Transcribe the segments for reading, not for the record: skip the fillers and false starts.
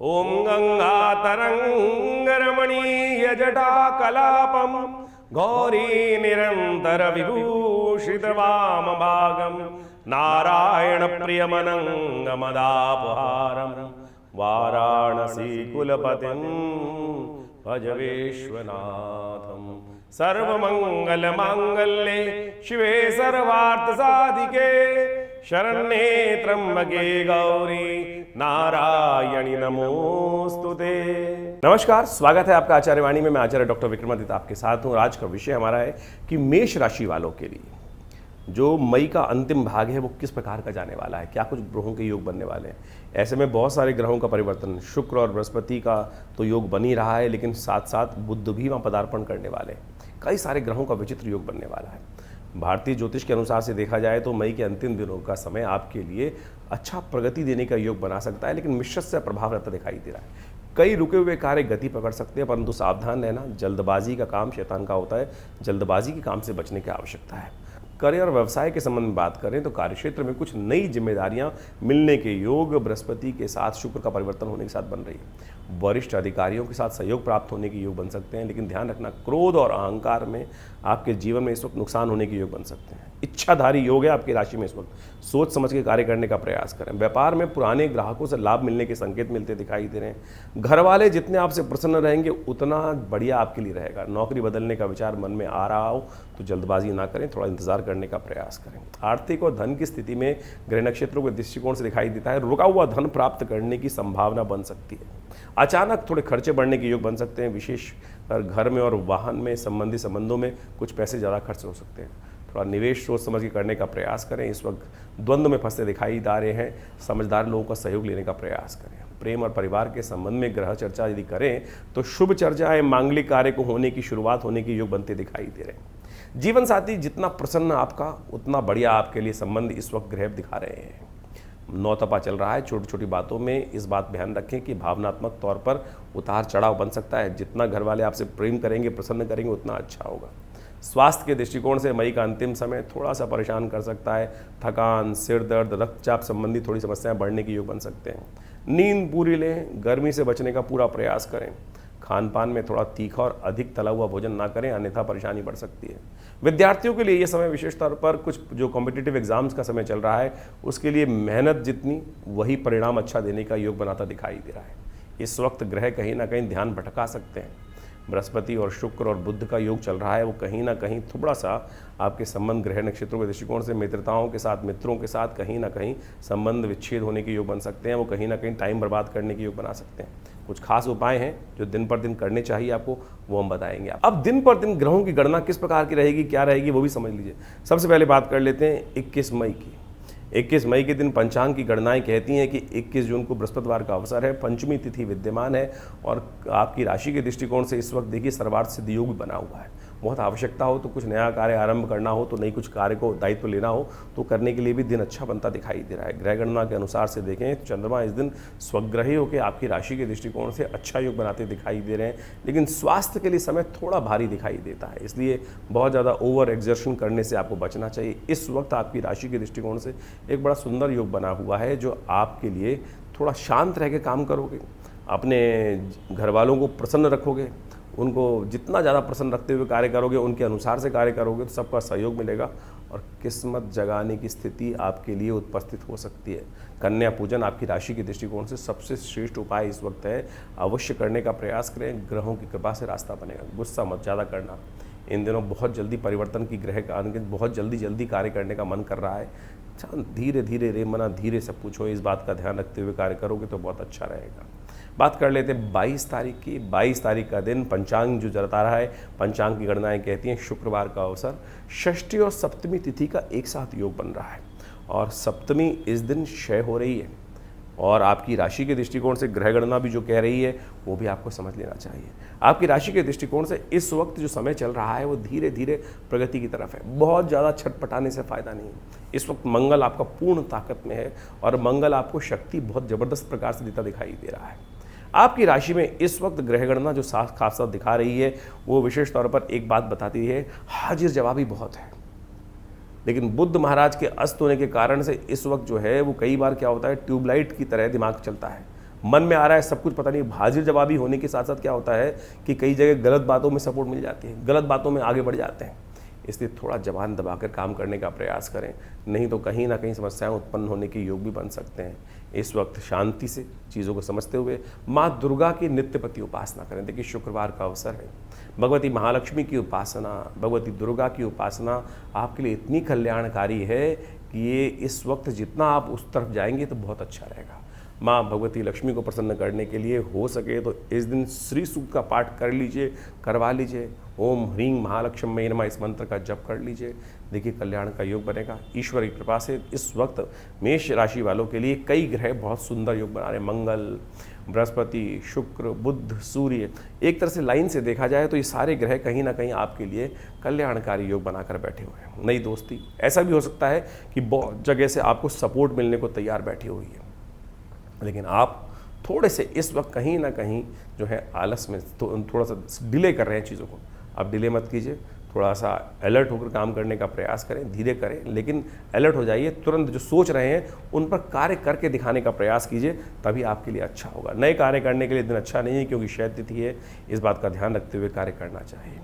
ओम गंगातरङ्गरमणीयजटाकलापं गौरी निरन्तर विभूषित वामभागं नारायणप्रियमनङ्गमदापहारं वाराणसी कुलपतिं भज विश्वनाथं। सर्वमंगलमांगल्ये शिवे सर्वार्थसाधिके शरण्ये त्र्यंबके गौरी नारायणी नमोस्तुते। नमस्कार, स्वागत है आपका आचार्यवाणी में। मैं आचार्य डॉक्टर विक्रमादित्य आपके साथ हूँ। आज का विषय हमारा है कि मेष राशि वालों के लिए जो मई का अंतिम भाग है वो किस प्रकार का जाने वाला है, क्या कुछ ग्रहों के योग बनने वाले हैं। ऐसे में बहुत सारे ग्रहों का परिवर्तन, शुक्र और बृहस्पति का तो योग बन ही रहा है, लेकिन साथ साथ बुध भी वहाँ पदार्पण करने वाले हैं। कई सारे ग्रहों का विचित्र योग बनने वाला है। भारतीय ज्योतिष के अनुसार से देखा जाए तो मई के अंतिम दिनों का समय आपके लिए अच्छा प्रगति देने का योग बना सकता है, लेकिन मिश्रित से प्रभाव रहता दिखाई दे रहा है। कई रुके हुए कार्य गति पकड़ सकते हैं, परंतु सावधान रहना। जल्दबाजी का काम शैतान का होता है, जल्दबाजी के काम से बचने की आवश्यकता है। करियर और व्यवसाय के संबंध में बात करें तो कार्यक्षेत्र में कुछ नई जिम्मेदारियां मिलने के योग बृहस्पति के साथ शुक्र का परिवर्तन होने के साथ बन रही है। वरिष्ठ अधिकारियों के साथ सहयोग प्राप्त होने के योग बन सकते हैं, लेकिन ध्यान रखना क्रोध और अहंकार में आपके जीवन में इस वक्त नुकसान होने के योग बन सकते हैं। इच्छाधारी योग है आपकी राशि में इस वक्त। सोच समझ के कार्य करने का प्रयास करें। व्यापार में पुराने ग्राहकों से लाभ मिलने के संकेत मिलते दिखाई दे रहे हैं। घर वाले जितने आपसे प्रसन्न रहेंगे उतना बढ़िया आपके लिए रहेगा। नौकरी बदलने का विचार मन में आ रहा हो तो जल्दबाजी ना करें, थोड़ा इंतजार करने का प्रयास करें। आर्थिक और धन की स्थिति में ग्रह नक्षत्रों के दृष्टिकोण से दिखाई देता है रुका हुआ धन प्राप्त करने की संभावना बन सकती है। अचानक थोड़े खर्चे बढ़ने के योग बन सकते हैं। विशेषकर घर में और वाहन में संबंधी संबंधों में कुछ पैसे ज़्यादा खर्च हो सकते हैं। थोड़ा निवेश सोच समझ के करने का प्रयास करें। इस वक्त द्वंद्व में फंसे दिखाई दे रहे हैं, समझदार लोगों का सहयोग लेने का प्रयास करें। प्रेम और परिवार के संबंध में ग्रह चर्चा यदि करें तो शुभ चर्चाएं मांगलिक कार्य को होने की शुरुआत होने के योग बनते दिखाई दे रहे हैं। जीवन साथी जितना प्रसन्न आपका उतना बढ़िया आपके लिए संबंध इस वक्त ग्रह दिखा रहे हैं। नौतपा चल रहा है। छोटी छोटी बातों में इस बात ध्यान रखें कि भावनात्मक तौर पर उतार चढ़ाव बन सकता है। जितना घर वाले आपसे प्रेम करेंगे, प्रसन्न करेंगे, उतना अच्छा होगा। स्वास्थ्य के दृष्टिकोण से मई का अंतिम समय थोड़ा सा परेशान कर सकता है। थकान, सिर दर्द, रक्तचाप संबंधी थोड़ी समस्याएं बढ़ने के योग बन सकते हैं। नींद पूरी लें, गर्मी से बचने का पूरा प्रयास करें। खान पान में थोड़ा तीखा और अधिक तला हुआ भोजन ना करें, अन्यथा परेशानी बढ़ सकती है। विद्यार्थियों के लिए ये समय विशेष तौर पर कुछ जो कॉम्पिटिटिव एग्जाम्स का समय चल रहा है उसके लिए मेहनत जितनी वही परिणाम अच्छा देने का योग बनाता दिखाई दे रहा है। इस वक्त ग्रह कहीं ना कहीं ध्यान भटका सकते हैं। बृहस्पति और शुक्र और बुध का योग चल रहा है, वो कहीं ना कहीं थोड़ा सा आपके संबंध ग्रह नक्षत्रों के दृष्टिकोण से मित्रताओं के साथ, मित्रों के साथ कहीं ना कहीं संबंध विच्छेद होने के योग बन सकते हैं। वो कहीं ना कहीं टाइम बर्बाद करने के योग बना सकते हैं। कुछ खास उपाय हैं जो दिन पर दिन करने चाहिए आपको, वो हम बताएंगे। अब दिन पर दिन ग्रहों की गणना किस प्रकार की रहेगी, क्या रहेगी, वो भी समझ लीजिए। सबसे पहले बात कर लेते हैं 21 मई की। 21 मई के दिन पंचांग की गणनाएं कहती हैं कि 21 जून को बृहस्पतिवार का अवसर है, पंचमी तिथि विद्यमान है और आपकी राशि के दृष्टिकोण से इस वक्त देखिए सर्वार्थ सिद्ध योग भी बना हुआ है। बहुत आवश्यकता हो तो कुछ नया कार्य आरंभ करना हो तो नई कुछ कार्य को दायित्व लेना हो तो करने के लिए भी दिन अच्छा बनता दिखाई दे रहा है। ग्रह गणना के अनुसार से देखें तो चंद्रमा इस दिन स्वग्रही होकर आपकी राशि के दृष्टिकोण से अच्छा योग बनाते दिखाई दे रहे हैं, लेकिन स्वास्थ्य के लिए समय थोड़ा भारी दिखाई देता है, इसलिए बहुत ज़्यादा ओवर एक्सर्शन करने से आपको बचना चाहिए। इस वक्त आपकी राशि के दृष्टिकोण से एक बड़ा सुंदर योग बना हुआ है जो आपके लिए थोड़ा शांत रह के काम करोगे, अपने घर वालों को प्रसन्न रखोगे, उनको जितना ज़्यादा प्रसन्न रखते हुए कार्य करोगे, उनके अनुसार से कार्य करोगे तो सबका सहयोग मिलेगा और किस्मत जगाने की स्थिति आपके लिए उपस्थित हो सकती है। कन्या पूजन आपकी राशि के दृष्टिकोण से सबसे श्रेष्ठ उपाय इस वक्त है, अवश्य करने का प्रयास करें। ग्रहों की कृपा से रास्ता बनेगा। गुस्सा मत ज़्यादा करना। इन दिनों बहुत जल्दी परिवर्तन की ग्रह का बहुत जल्दी कार्य करने का मन कर रहा है। धीरे धीरे रे मना धीरे सब कुछ हो, इस बात का ध्यान रखते हुए कार्य करोगे तो बहुत अच्छा रहेगा। बात कर लेते हैं 22 तारीख की। 22 तारीख का दिन पंचांग जो जता रहा है, पंचांग की गणनाएं कहती हैं शुक्रवार का अवसर, षष्ठी और सप्तमी तिथि का एक साथ योग बन रहा है और सप्तमी इस दिन क्षय हो रही है और आपकी राशि के दृष्टिकोण से ग्रह गणना भी जो कह रही है वो भी आपको समझ लेना चाहिए। आपकी राशि के दृष्टिकोण से इस वक्त जो समय चल रहा है वो धीरे धीरे प्रगति की तरफ है। बहुत ज़्यादा छटपटाने से फ़ायदा नहीं है। इस वक्त मंगल आपका पूर्ण ताकत में है और मंगल आपको शक्ति बहुत ज़बरदस्त प्रकार से देता दिखाई दे रहा है। आपकी राशि में इस वक्त ग्रह गणना जो साफ साफ दिखा रही है वो विशेष तौर पर एक बात बताती है, हाजिर जवाबी बहुत है। लेकिन बुद्ध महाराज के अस्त होने के कारण से इस वक्त जो है वो कई बार क्या होता है, ट्यूबलाइट की तरह दिमाग चलता है। मन में आ रहा है सब कुछ, पता नहीं हाजिर जवाबी होने के साथ साथ क्या होता है कि कई जगह गलत बातों में सपोर्ट मिल जाती है, गलत बातों में आगे बढ़ जाते हैं। इसलिए थोड़ा जबान दबाकर काम करने का प्रयास करें, नहीं तो कहीं ना कहीं समस्याएं उत्पन्न होने के योग भी बन सकते हैं। इस वक्त शांति से चीज़ों को समझते हुए माँ दुर्गा की नित्य प्रति उपासना करें। देखिए शुक्रवार का अवसर है, भगवती महालक्ष्मी की उपासना, भगवती दुर्गा की उपासना आपके लिए इतनी कल्याणकारी है कि ये इस वक्त जितना आप उस तरफ जाएंगे तो बहुत अच्छा रहेगा। माँ भगवती लक्ष्मी को प्रसन्न करने के लिए हो सके तो इस दिन श्री सूक्त का पाठ कर लीजिए, करवा लीजिए। ओम ह्रीं महालक्ष्मी नमः इस मंत्र का जप कर लीजिए। देखिए कल्याण का योग बनेगा। ईश्वर की कृपा से इस वक्त मेष राशि वालों के लिए कई ग्रह बहुत सुंदर योग बना रहे हैं। मंगल, बृहस्पति, शुक्र, बुध, सूर्य, एक तरह से लाइन से देखा जाए तो ये सारे ग्रह कहीं ना कहीं आपके लिए कल्याणकारी योग बनाकर बैठे हुए हैं। नई दोस्ती, ऐसा भी हो सकता है कि बहुत जगह से आपको सपोर्ट मिलने को तैयार बैठी हुई है, लेकिन आप थोड़े से इस वक्त कहीं ना कहीं जो है आलस में थोड़ा सा डिले कर रहे हैं चीज़ों को। आप डिले मत कीजिए, थोड़ा सा अलर्ट होकर काम करने का प्रयास करें, धीरे करें लेकिन अलर्ट हो जाइए। तुरंत जो सोच रहे हैं उन पर कार्य करके दिखाने का प्रयास कीजिए, तभी आपके लिए अच्छा होगा। नए कार्य करने के लिए दिन अच्छा नहीं है क्योंकि शैद तिथि है, इस बात का ध्यान रखते हुए कार्य करना चाहिए।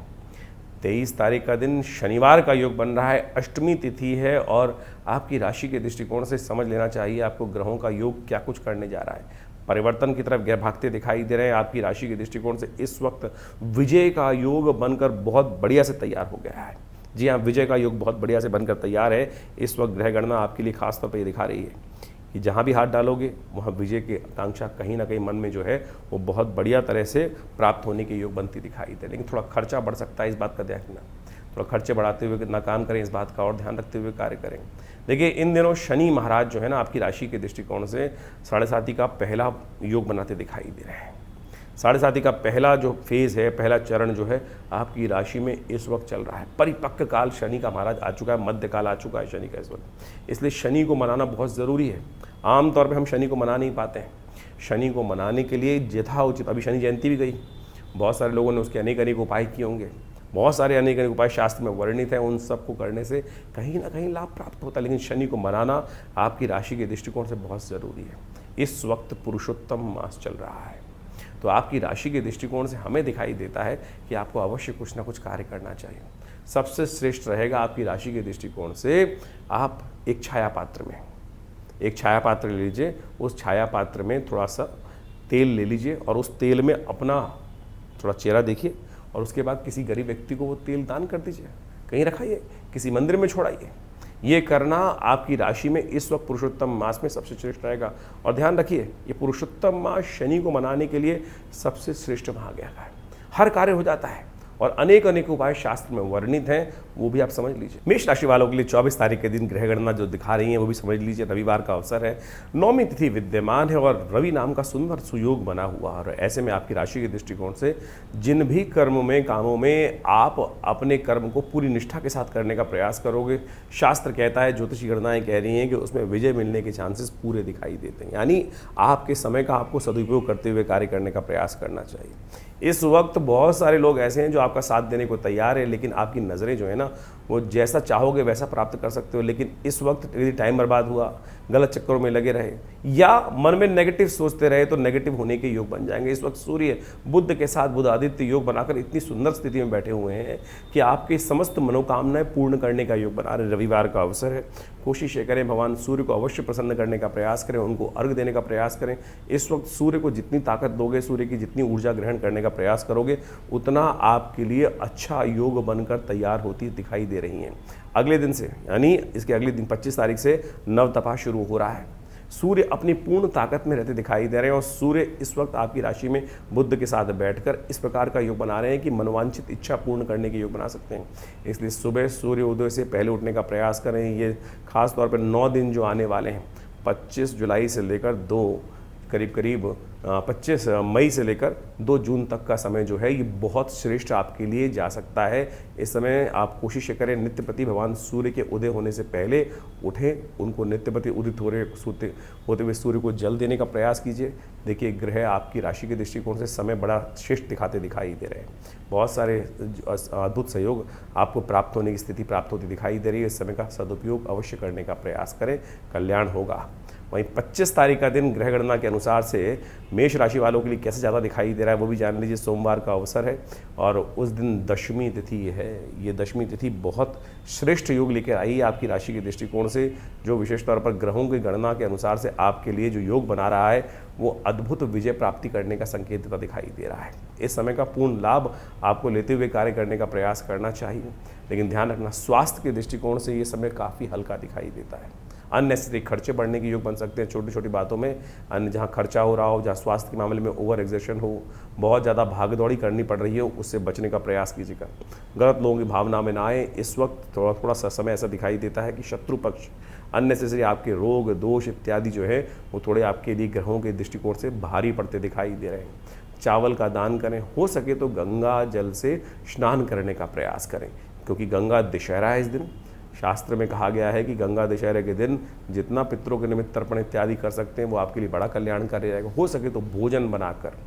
23 तारीख का दिन शनिवार का योग बन रहा है, अष्टमी तिथि है और आपकी राशि के दृष्टिकोण से समझ लेना चाहिए आपको ग्रहों का योग क्या कुछ करने जा रहा है। परिवर्तन की तरफ गैर भागते दिखाई दे रहे हैं। आपकी राशि के दृष्टिकोण से इस वक्त विजय का योग बनकर बहुत बढ़िया से तैयार हो गया है। जी हाँ, विजय का योग बहुत बढ़िया से बनकर तैयार है। इस वक्त ग्रह गणना आपके लिए खास तौर पर ये दिखा रही है कि जहाँ भी हाथ डालोगे वहाँ विजय की आकांक्षा कहीं ना कहीं मन में जो है वो बहुत बढ़िया तरह से प्राप्त होने के योग बनती दिखाई दे। लेकिन थोड़ा खर्चा बढ़ सकता है, इस बात का ध्यान रखना। थोड़ा खर्चे बढ़ाते हुए ना काम करें, इस बात का और ध्यान रखते हुए कार्य करें। देखिए इन दिनों शनि महाराज जो है ना आपकी राशि के दृष्टिकोण से 7.5 का पहला योग बनाते दिखाई दे रहे हैं। 7.5 का पहला जो फेज़ है, पहला चरण जो है आपकी राशि में इस वक्त चल रहा है। परिपक्व काल शनि का महाराज आ चुका है, मध्य काल आ चुका है शनि का इस वक्त। इसलिए शनि को मनाना बहुत ज़रूरी है। आमतौर पर हम शनि को मना नहीं पाते हैं। शनि को मनाने के लिए यथाउचित, अभी शनि जयंती भी गई, बहुत सारे लोगों ने उसके अनेक उपाय किए होंगे। बहुत सारे अनेक उपाय शास्त्र में वर्णित हैं, उन सब को करने से कहीं ना कहीं लाभ प्राप्त होता है। लेकिन शनि को मनाना आपकी राशि के दृष्टिकोण से बहुत ज़रूरी है। इस वक्त पुरुषोत्तम मास चल रहा है, तो आपकी राशि के दृष्टिकोण से हमें दिखाई देता है कि आपको अवश्य कुछ ना कुछ कार्य करना चाहिए। सबसे श्रेष्ठ रहेगा आपकी राशि के दृष्टिकोण से आप एक छाया पात्र में एक छाया पात्र ले लीजिए। उस छाया पात्र में थोड़ा सा तेल ले लीजिए और उस तेल में अपना थोड़ा चेहरा देखिए और उसके बाद किसी गरीब व्यक्ति को वो तेल दान कर दीजिए, कहीं रखाइए, किसी मंदिर में छोड़ाइए। ये करना आपकी राशि में इस वक्त पुरुषोत्तम मास में सबसे श्रेष्ठ रहेगा। और ध्यान रखिए, ये पुरुषोत्तम मास शनि को मनाने के लिए सबसे श्रेष्ठ माना गया है। हर कार्य हो जाता है और अनेक उपाय शास्त्र में वर्णित हैं, वो भी आप समझ लीजिए। मेष राशि वालों के लिए 24 तारीख के दिन ग्रह गणना जो दिखा रही है वो भी समझ लीजिए। रविवार का अवसर है, नौमी तिथि विद्यमान है और रवि नाम का सुंदर सुयोग बना हुआ है। और ऐसे में आपकी राशि के दृष्टिकोण से जिन भी कर्मों में, कामों में आप अपने कर्म को पूरी निष्ठा के साथ करने का प्रयास करोगे, शास्त्र कहता है, ज्योतिषी गणनाएं कह रही हैं कि उसमें विजय मिलने के चांसेस पूरे दिखाई देते हैं। यानी आपके समय का आपको सदुपयोग करते हुए कार्य करने का प्रयास करना चाहिए। इस वक्त बहुत सारे लोग ऐसे हैं जो आपका साथ देने को तैयार है, लेकिन आपकी नज़रें जो है ना वो जैसा चाहोगे वैसा प्राप्त कर सकते हो। लेकिन इस वक्त यदि टाइम बर्बाद हुआ, गलत चक्करों में लगे रहे या मन में नेगेटिव सोचते रहे तो नेगेटिव होने के योग बन जाएंगे। इस वक्त सूर्य बुध के साथ बुध आदित्य योग बनाकर इतनी सुंदर स्थिति में बैठे हुए हैं कि आपके समस्त मनोकामनाएं पूर्ण करने का योग बना रहे। रविवार का अवसर है, कोशिश ये करें भगवान सूर्य को अवश्य प्रसन्न करने का प्रयास करें, उनको अर्घ देने का प्रयास करें। इस वक्त सूर्य को जितनी ताकत दोगे, सूर्य की जितनी ऊर्जा ग्रहण करने का प्रयास करोगे, उतना आपके लिए अच्छा योग बनकर तैयार होती दिखाई दे रही हैं। अगले दिन से यानी इसके अगले दिन 25 तारीख से नव तपा शुरू हो रहा है। सूर्य अपनी पूर्ण ताकत में रहते दिखाई दे रहे हैं और सूर्य इस वक्त आपकी राशि में बुध के साथ बैठकर इस प्रकार का योग बना रहे हैं कि मनोवांछित इच्छा पूर्ण करने के योग बना सकते हैं। इसलिए सुबह सूर्य उदय से पहले उठने का प्रयास करें। ये खास तौर पर 9 दिन जो आने वाले हैं, 25 जुलाई से लेकर 25 मई से लेकर 2 जून तक का समय जो है ये बहुत श्रेष्ठ आपके लिए जा सकता है। इस समय आप कोशिश करें नित्य प्रति भगवान सूर्य के उदय होने से पहले उठें, उनको नित्य प्रति उदित होते हुए सूर्य को जल देने का प्रयास कीजिए। देखिए ग्रह आपकी राशि के दृष्टिकोण से समय बड़ा श्रेष्ठ दिखाते दिखाई दे रहे हैं। बहुत सारे अद्भुत सहयोग आपको प्राप्त होने की स्थिति प्राप्त होती दिखाई दे रही है। इस समय का सदुपयोग अवश्य करने का प्रयास करें, कल्याण होगा। वहीं 25 तारीख का दिन ग्रह गणना के अनुसार से मेष राशि वालों के लिए कैसे ज़्यादा दिखाई दे रहा है वो भी जान लीजिए। सोमवार का अवसर है और उस दिन दशमी तिथि है। ये दशमी तिथि बहुत श्रेष्ठ योग लेकर आई है आपकी राशि के दृष्टिकोण से, जो विशेष तौर पर ग्रहों की गणना के अनुसार से आपके लिए जो योग बना रहा है वो अद्भुत विजय प्राप्ति करने का संकेत देता दिखाई दे रहा है। इस समय का पूर्ण लाभ आपको लेते हुए कार्य करने का प्रयास करना चाहिए, लेकिन ध्यान रखना स्वास्थ्य के दृष्टिकोण से ये समय काफ़ी हल्का दिखाई देता है। अननेसेसरी खर्चे बढ़ने के योग बन सकते हैं छोटी छोटी बातों में। अन्य जहाँ खर्चा हो रहा हो, जहाँ स्वास्थ्य के मामले में ओवर एग्जर्शन हो, बहुत ज़्यादा भागदौड़ी करनी पड़ रही हो, उससे बचने का प्रयास कीजिएगा। गलत लोगों की भावना में ना आए। इस वक्त थोड़ा सा समय ऐसा दिखाई देता है कि शत्रु पक्ष अननेसेसरी आपके रोग दोष इत्यादि जो है वो थोड़े आपके लिए ग्रहों के दृष्टिकोण से भारी पड़ते दिखाई दे रहे हैं। चावल का दान करें, हो सके तो गंगा जल से स्नान करने का प्रयास करें, क्योंकि गंगा दशहरा है इस दिन। शास्त्र में कहा गया है कि गंगा दशहरे के दिन जितना पितरों के निमित्त तर्पण इत्यादि कर सकते हैं वो आपके लिए बड़ा कल्याणकारी रहेगा। हो सके तो भोजन बनाकर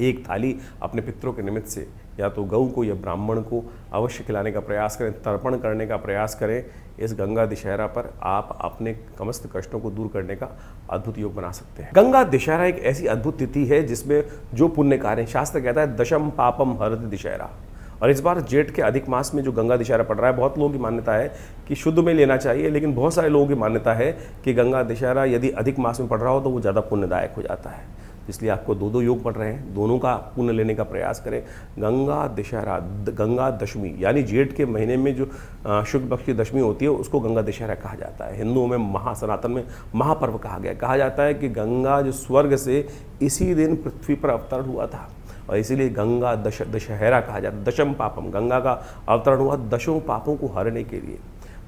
एक थाली अपने पितरों के निमित्त से या तो गऊ को या ब्राह्मण को अवश्य खिलाने का प्रयास करें, तर्पण करने का प्रयास करें। इस गंगा दशहरा पर आप अपने समस्त कष्टों को दूर करने का अद्भुत योग बना सकते हैं। गंगा दशहरा एक ऐसी अद्भुत तिथि है जिसमें जो पुण्य कार्य, शास्त्र कहता है दशम पापम हरति दशहरा, और इस बार जेठ के अधिक मास में जो गंगा दशहरा पड़ रहा है, बहुत लोगों की मान्यता है कि शुद्ध में लेना चाहिए, लेकिन बहुत सारे लोगों की मान्यता है कि गंगा दशहरा यदि अधिक मास में पड़ रहा हो तो वो ज़्यादा पुण्यदायक हो जाता है। इसलिए आपको दो योग पड़ रहे हैं, दोनों का पुण्य लेने का प्रयास करें। गंगा दशहरा, गंगा दशमी यानी जेठ के महीने में जो शुक्ल पक्ष की दशमी होती है उसको गंगा दशहरा कहा जाता है। हिंदुओं में सनातन में महापर्व कहा जाता है कि गंगा जो स्वर्ग से इसी दिन पृथ्वी पर अवतरण हुआ था और इसीलिए गंगा दशहरा कहा जाता है। दशम पापम, गंगा का अवतरण हुआ दशों पापों को हरने के लिए।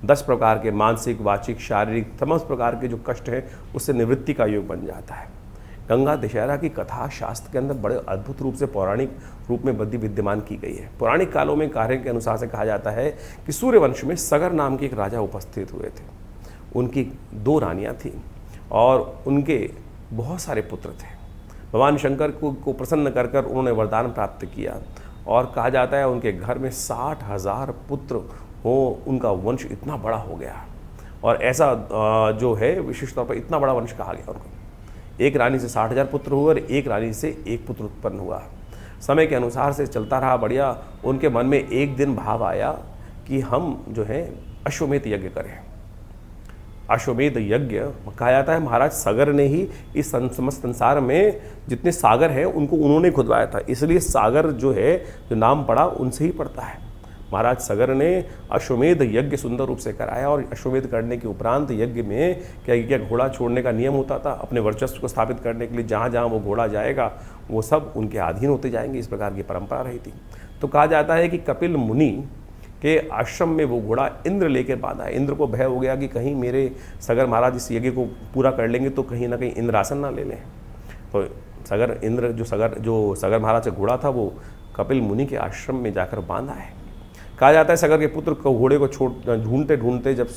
10 प्रकार के मानसिक, वाचिक, शारीरिक समस्त प्रकार के जो कष्ट हैं उससे निवृत्ति का योग बन जाता है। गंगा दशहरा की कथा शास्त्र के अंदर बड़े अद्भुत रूप से पौराणिक रूप में विद्यमान की गई है। पौराणिक कालों में कार्य के अनुसार से कहा जाता है कि सूर्यवंश में सगर नाम के एक राजा उपस्थित हुए थे। उनकी 2 रानियां थीं और उनके बहुत सारे पुत्र थे। भगवान शंकर को प्रसन्न कर कर उन्होंने वरदान प्राप्त किया और कहा जाता है उनके घर में 60,000 पुत्र हो, उनका वंश इतना बड़ा हो गया। और ऐसा जो है विशेष तौर पर इतना बड़ा वंश कहा गया उनको। एक रानी से 60,000 पुत्र हुए और एक रानी से एक पुत्र उत्पन्न हुआ। समय के अनुसार से चलता रहा बढ़िया। उनके मन में एक दिन भाव आया कि हम जो है अश्वमेध यज्ञ करें। अश्वमेध यज्ञ कहा जाता है महाराज सगर ने ही इस समस्त संसार में जितने सागर हैं उनको उन्होंने खुदवाया था, इसलिए सागर जो है जो नाम पड़ा उनसे ही पड़ता है। महाराज सगर ने अश्वमेध यज्ञ सुंदर रूप से कराया और अश्वमेध करने के उपरांत यज्ञ में क्या घोड़ा छोड़ने का नियम होता था। अपने वर्चस्व को स्थापित करने के लिए जहाँ जहाँ वो घोड़ा जाएगा वो सब उनके अधीन होते जाएंगे, इस प्रकार की परंपरा रही थी। तो कहा जाता है कि कपिल मुनि के आश्रम में वो घोड़ा इंद्र लेकर बांधा है। इंद्र को भय हो गया कि कहीं मेरे सगर महाराज इस यज्ञ को पूरा कर लेंगे तो कहीं ना कहीं इंद्रासन ना ले लें। तो जो सगर महाराज का घोड़ा था वो कपिल मुनि के आश्रम में जाकर बांधा है। कहा जाता है सगर के पुत्र को घोड़े को ढूंढते ढूंढते जब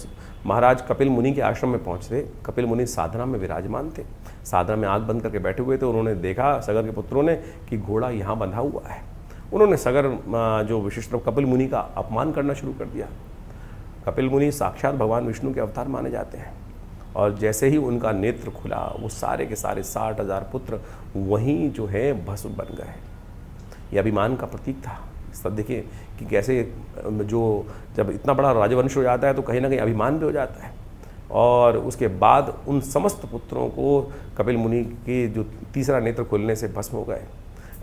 महाराज कपिल मुनि के आश्रम में पहुंचते, कपिल मुनि साधना में विराजमान थे, साधना में आंख बंद करके बैठे हुए थे। उन्होंने देखा सगर के पुत्रों ने कि घोड़ा यहाँ बंधा हुआ है। उन्होंने सगर जो विशिष्ट कपिल मुनि का अपमान करना शुरू कर दिया। कपिल मुनि साक्षात भगवान विष्णु के अवतार माने जाते हैं और जैसे ही उनका नेत्र खुला वो सारे के सारे 60,000 पुत्र वहीं जो है भस्म बन गए। ये अभिमान का प्रतीक था। सब देखिए कि कैसे जो जब इतना बड़ा राजवंश हो जाता है तो कहीं ना कहीं अभिमान भी हो जाता है। और उसके बाद उन समस्त पुत्रों को कपिल मुनि के जो तीसरा नेत्र खुलने से भस्म हो गए।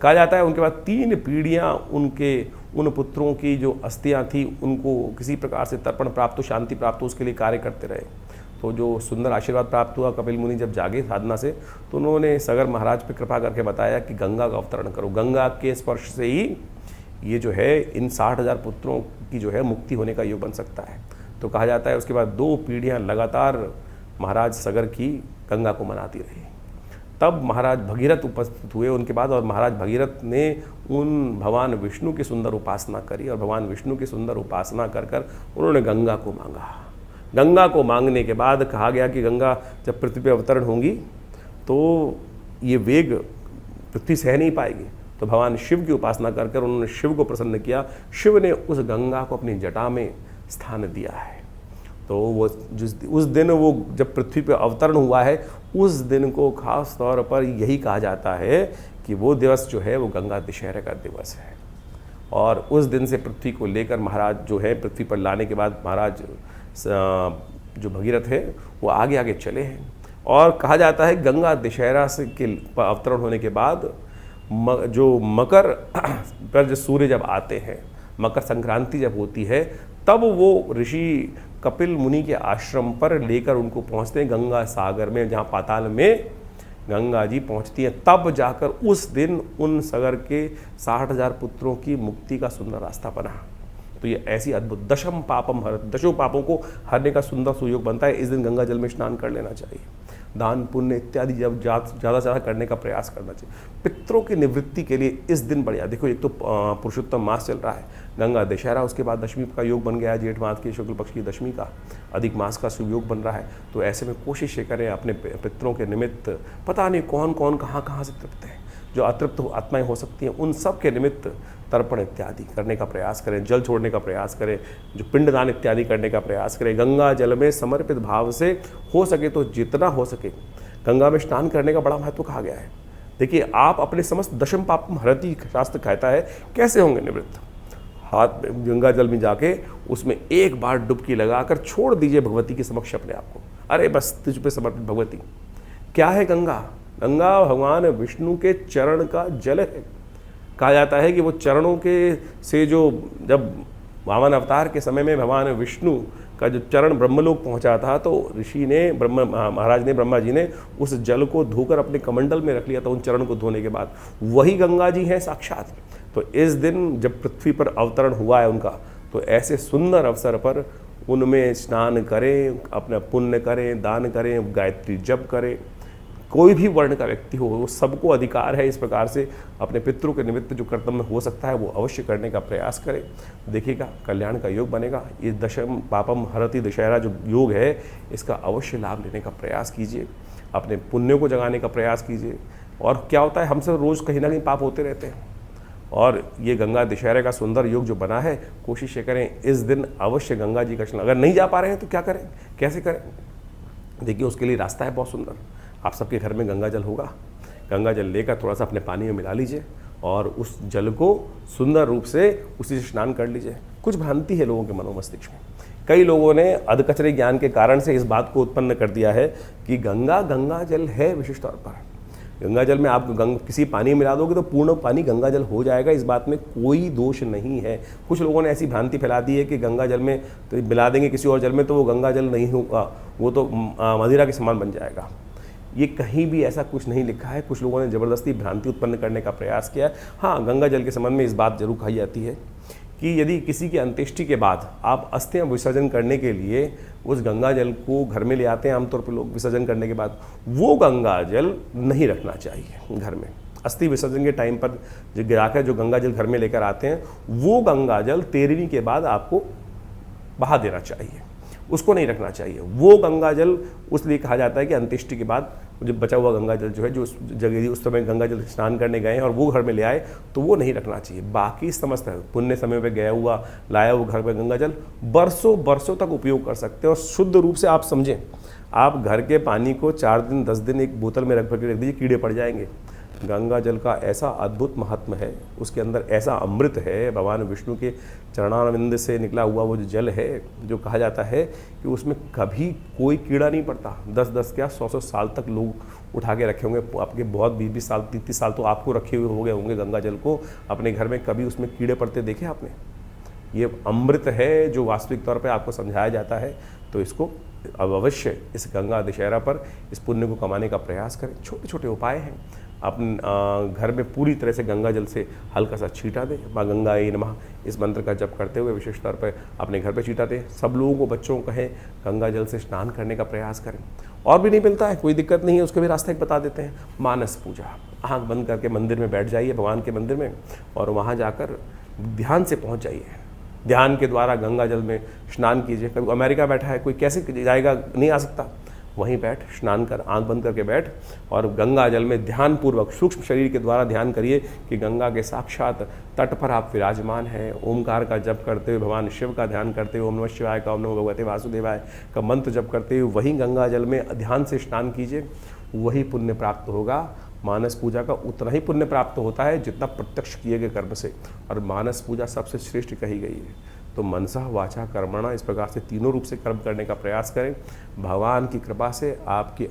कहा जाता है उनके बाद 3 पीढ़ियाँ उन पुत्रों की जो अस्थियाँ थी उनको किसी प्रकार से तर्पण प्राप्त हो, शांति प्राप्त हो, उसके लिए कार्य करते रहे। तो जो सुंदर आशीर्वाद प्राप्त हुआ, कपिल मुनि जब जागे साधना से तो उन्होंने सगर महाराज पर कृपा करके बताया कि गंगा का अवतरण करो। गंगा के स्पर्श से ही ये जो है इन 60,000 पुत्रों की जो है मुक्ति होने का योग बन सकता है। तो कहा जाता है उसके बाद 2 पीढ़ियाँ लगातार महाराज सगर की गंगा को मनाती रही। तब महाराज भगीरथ उपस्थित हुए उनके बाद और महाराज भगीरथ ने उन भगवान विष्णु की सुंदर उपासना करी और भगवान विष्णु की सुंदर उपासना कर कर उन्होंने गंगा को मांगा। गंगा को मांगने के बाद कहा गया कि गंगा जब पृथ्वी पर अवतरण होंगी तो ये वेग पृथ्वी सह नहीं पाएगी। तो भगवान शिव की उपासना कर कर उन्होंने शिव को प्रसन्न किया। शिव ने उस गंगा को अपनी जटा में स्थान दिया है तो वो जिस उस दिन वो जब पृथ्वी पर अवतरण हुआ है, उस दिन को खास तौर पर यही कहा जाता है कि वो दिवस जो है वो गंगा दशहरा का दिवस है। और उस दिन से पृथ्वी को लेकर महाराज जो है, पृथ्वी पर लाने के बाद महाराज जो भगीरथ है वो आगे आगे चले हैं। और कहा जाता है गंगा दशहरा से के अवतरण होने के बाद जो मकर पर जो सूर्य जब आते हैं, मकर संक्रांति जब होती है, तब वो ऋषि कपिल मुनि के आश्रम पर लेकर उनको पहुंचते हैं गंगा सागर में, जहाँ पाताल में गंगा जी पहुंचती हैं। तब जाकर उस दिन उन सागर के 60,000 पुत्रों की मुक्ति का सुंदर रास्ता बना। तो ये ऐसी अद्भुत दशम पापम हर, दशों पापों को हरने का सुंदर सुयोग बनता है। इस दिन गंगा जल में स्नान कर लेना चाहिए, दान पुण्य इत्यादि जब ज़्यादा से ज़्यादा करने का प्रयास करना चाहिए। पितरों की निवृत्ति के लिए इस दिन बढ़िया। देखो, एक तो पुरुषोत्तम मास चल रहा है, गंगा दशहरा, उसके बाद दशमी का योग बन गया है, जेठ मास की शुक्ल पक्ष की दशमी का, अधिक मास का शुभ योग बन रहा है। तो ऐसे में कोशिश करें अपने पितरों के निमित्त, पता नहीं कौन कौन कहाँ से तृप्त है, जो अतृप्त आत्माएं हो सकती हैं, उन सब के निमित्त तर्पण इत्यादि करने का प्रयास करें, जल छोड़ने का प्रयास करें, जो पिंडदान इत्यादि करने का प्रयास करें। गंगा जल में समर्पित भाव से हो सके तो जितना हो सके गंगा में स्नान करने का बड़ा महत्व कहा गया है। देखिए, आप अपने समस्त दशम पापम हरति शास्त्र कहता है, कैसे होंगे निवृत्त? हाथ में गंगा जल में जाके उसमें एक बार डुबकी लगाकर छोड़ दीजिए भगवती के समक्ष अपने आप को। अरे बस तुझ पे समर्पित भगवती। क्या है गंगा? गंगा भगवान विष्णु के चरण का जल है। कहा जाता है कि वो चरणों के से जो जब वामन अवतार के समय में भगवान विष्णु का जो चरण ब्रह्मलोक पहुंचा था, तो ऋषि ने महाराज ने, ब्रह्मा जी ने उस जल को धोकर अपने कमंडल में रख लिया था। उन चरण को धोने के बाद वही गंगा जी हैं साक्षात। तो इस दिन जब पृथ्वी पर अवतरण हुआ है उनका, तो ऐसे सुंदर अवसर पर उनमें स्नान करें, अपना पुण्य करें, दान करें, गायत्री जप करें। कोई भी वर्ण का व्यक्ति हो, वो सबको अधिकार है इस प्रकार से अपने पितरों के निमित्त जो कर्तव्य हो सकता है वो अवश्य करने का प्रयास करें। देखिएगा, कल्याण का योग बनेगा। ये दशम पापम हरति दशहरा जो योग है, इसका अवश्य लाभ लेने का प्रयास कीजिए, अपने पुण्यों को जगाने का प्रयास कीजिए। और क्या होता है, हमसे रोज़ कहीं ना कहीं पाप होते रहते हैं, और ये गंगा दशहरे का सुंदर योग जो बना है, कोशिश करें इस दिन अवश्य गंगा जी का स्नान। अगर नहीं जा पा रहे हैं तो क्या करें, कैसे करें? देखिए, उसके लिए रास्ता है बहुत सुंदर। आप सबके घर में गंगा जल होगा, गंगा जल लेकर थोड़ा सा अपने पानी में मिला लीजिए और उस जल को सुंदर रूप से उसी से स्नान कर लीजिए। कुछ भ्रांति है लोगों के मनोमस्तिष्क में। कई लोगों ने अधकचरे ज्ञान के कारण से इस बात को उत्पन्न कर दिया है कि गंगा जल है। विशिष्ट तौर पर गंगा जल में आप किसी पानी मिला दोगे तो पूर्ण पानी गंगा जल हो जाएगा, इस बात में कोई दोष नहीं है। कुछ लोगों ने ऐसी भ्रांति फैला दी है कि गंगा जल में तो मिला देंगे किसी और जल में तो वो गंगा जल नहीं होगा, वो तो मदिरा के समान बन जाएगा। ये कहीं भी ऐसा कुछ नहीं लिखा है। कुछ लोगों ने ज़बरदस्ती भ्रांति उत्पन्न करने का प्रयास किया। हाँ, गंगा जल के संबंध में इस बात जरूर कही जाती है कि यदि किसी की अंत्येष्टि के बाद आप अस्थियां विसर्जन करने के लिए उस गंगा जल को घर में ले आते हैं, आमतौर पर लोग विसर्जन करने के बाद, वो गंगा जल नहीं रखना चाहिए घर में। अस्थि विसर्जन के टाइम पर जो गिराकर जो गंगा जल घर में लेकर आते हैं, वो गंगा जल 13वीं के बाद आपको बहा देना चाहिए, उसको नहीं रखना चाहिए। वो गंगा जल उसलिए कहा जाता है कि अंत्येष्टि के बाद जो बचा हुआ गंगा जल जो है, जो उस जगह उस समय गंगा जल स्नान करने गए हैं और वो घर में ले आए, तो वो नहीं रखना चाहिए। बाकी समस्त पुण्य समय पे गया हुआ लाया हुआ घर में गंगा जल बरसों बरसों तक उपयोग कर सकते हैं। और शुद्ध रूप से आप समझें, आप घर के पानी को 4 दिन 10 दिन एक बोतल में रख के रख दीजिए, कीड़े पड़ जाएंगे। गंगा जल का ऐसा अद्भुत महात्म है, उसके अंदर ऐसा अमृत है, भगवान विष्णु के चरणारविंद से निकला हुआ वो जो जल है, जो कहा जाता है कि उसमें कभी कोई कीड़ा नहीं पड़ता। 10-10 क्या 100-100 साल तक लोग उठा के रखे होंगे, आपके बहुत 20-20 साल 30-30 साल तो आपको रखे हुए हो गए होंगे गंगा जल को अपने घर में। कभी उसमें कीड़े पड़ते देखे आपने? ये अमृत है जो वास्तविक तौर पर आपको समझाया जाता है। तो इसको अब अवश्य इस गंगा दशहरा पर इस पुण्य को कमाने का प्रयास करें। छोटे छोटे उपाय हैं। अपने घर में पूरी तरह से गंगा जल से हल्का सा छींटा दें, माँ गंगायै नमः इस मंत्र का जप करते हुए विशेष तौर पर अपने घर पे छींटा दें। सब लोगों को, बच्चों को कहें गंगा जल से स्नान करने का प्रयास करें। और भी नहीं मिलता है, कोई दिक्कत नहीं है, उसके भी रास्ते बता देते हैं। मानस पूजा, आँख बंद करके मंदिर में बैठ जाइए, भगवान के मंदिर में, और वहाँ जाकर ध्यान से पहुँच जाइए। ध्यान के द्वारा गंगा जल में स्नान कीजिए। कभी अमेरिका बैठा है कोई, कैसे जाएगा? नहीं आ सकता। वहीं बैठ, स्नान कर, आंख बंद करके बैठ और गंगा जल में ध्यानपूर्वक सूक्ष्म शरीर के द्वारा ध्यान करिए कि गंगा के साक्षात तट पर आप विराजमान हैं। ओमकार का जप करते हुए, भगवान शिव का ध्यान करते हुए, ओम नमः शिवाय का, ओम नमो भगवते वासुदेवाय का मंत्र जप करते हुए वहीं गंगा जल में ध्यान से स्नान कीजिए, वही पुण्य प्राप्त होगा। मानस पूजा का उतना ही पुण्य प्राप्त होता है जितना प्रत्यक्ष किए गए कर्म से, और मानस पूजा सबसे श्रेष्ठ कही गई है। तो मनसा वाचा कर्मणा, इस प्रकार से तीनों रूप से कर्म करने का प्रयास करें। भगवान की कृपा से आपके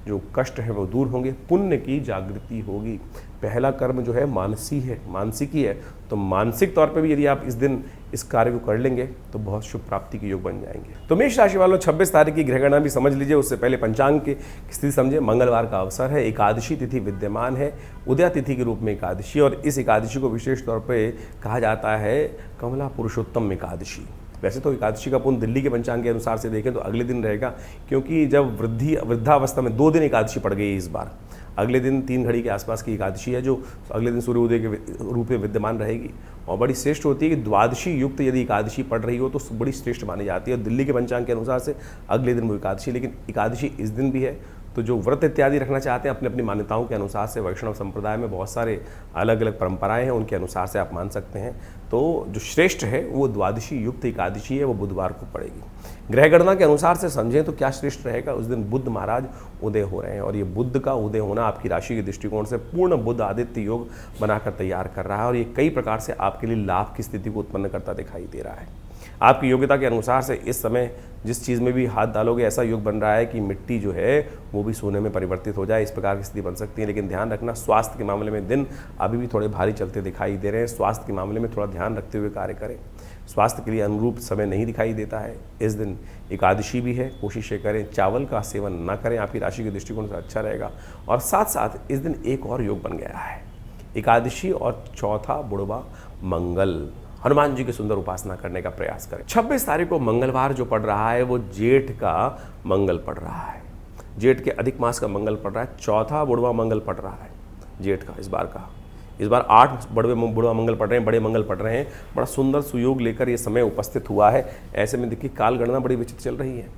जो कष्ट है वो दूर होंगे, पुण्य की जागृति होगी। पहला कर्म जो है मानसिकी है, तो मानसिक तौर पे भी यदि आप इस दिन इस कार्य को कर लेंगे तो बहुत शुभ प्राप्ति के योग बन जाएंगे। तो मेष राशि वालों 26 तारीख की ग्रहगणना भी समझ लीजिए, उससे पहले पंचांग की स्थिति समझे। मंगलवार का अवसर है, एकादशी तिथि विद्यमान है, उदया तिथि के रूप में एकादशी, और इस एकादशी को विशेष तौर पर कहा जाता है कमला पुरुषोत्तम एकादशी। वैसे तो एकादशी का पुण्य दिल्ली के पंचांग के अनुसार से देखें तो अगले दिन रहेगा, क्योंकि जब वृद्धावस्था में 2 दिन एकादशी पड़ गई इस बार। अगले दिन 3 घड़ी के आसपास की एकादशी है, जो अगले दिन सूर्योदय के रूप में विद्यमान रहेगी और बड़ी श्रेष्ठ होती है कि द्वादशी युक्त यदि एकादशी पड़ रही हो तो बड़ी श्रेष्ठ मानी जाती है। दिल्ली के पंचांग के अनुसार से अगले दिन वो एकादशी, लेकिन एकादशी इस दिन भी है। तो जो व्रत इत्यादि रखना चाहते हैं अपनी अपनी मान्यताओं के अनुसार से, वैष्णव संप्रदाय में बहुत सारे अलग अलग परंपराएं हैं, उनके अनुसार से आप मान सकते हैं। तो जो श्रेष्ठ है वो द्वादशी युक्त एकादशी है, वो बुधवार को पड़ेगी। ग्रह गणना के अनुसार से समझें तो क्या श्रेष्ठ रहेगा, उस दिन बुध महाराज उदय हो रहे हैं, और ये बुध का उदय होना आपकी राशि के दृष्टिकोण से पूर्ण बुध आदित्य योग बनाकर तैयार कर रहा है, और ये कई प्रकार से आपके लिए लाभ की स्थिति को उत्पन्न करता दिखाई दे रहा है। आपकी योग्यता के अनुसार से इस समय जिस चीज़ में भी हाथ डालोगे ऐसा योग बन रहा है कि मिट्टी जो है वो भी सोने में परिवर्तित हो जाए, इस प्रकार की स्थिति बन सकती है। लेकिन ध्यान रखना, स्वास्थ्य के मामले में दिन अभी भी थोड़े भारी चलते दिखाई दे रहे हैं। स्वास्थ्य के मामले में थोड़ा ध्यान रखते हुए कार्य करें, स्वास्थ्य के लिए अनुरूप समय नहीं दिखाई देता है। इस दिन एकादशी भी है, कोशिशें करें चावल का सेवन ना करें, आपकी राशि के दृष्टिकोण से अच्छा रहेगा। और साथ साथ इस दिन एक और योग बन गया है, एकादशी और चौथा बुढ़वा मंगल। हनुमान जी की सुंदर उपासना करने का प्रयास करें। 26 तारीख को मंगलवार जो पड़ रहा है वो जेठ का मंगल पड़ रहा है, जेठ के अधिक मास का मंगल पड़ रहा है, चौथा बुढ़वा मंगल पड़ रहा है जेठ का। इस बार 8 बुढ़वा मंगल पड़ रहे हैं, बड़े मंगल पड़ रहे हैं। बड़ा सुंदर सुयोग लेकर ये समय उपस्थित हुआ है। ऐसे में देखिए काल गणना बड़ी विचित्र चल रही है।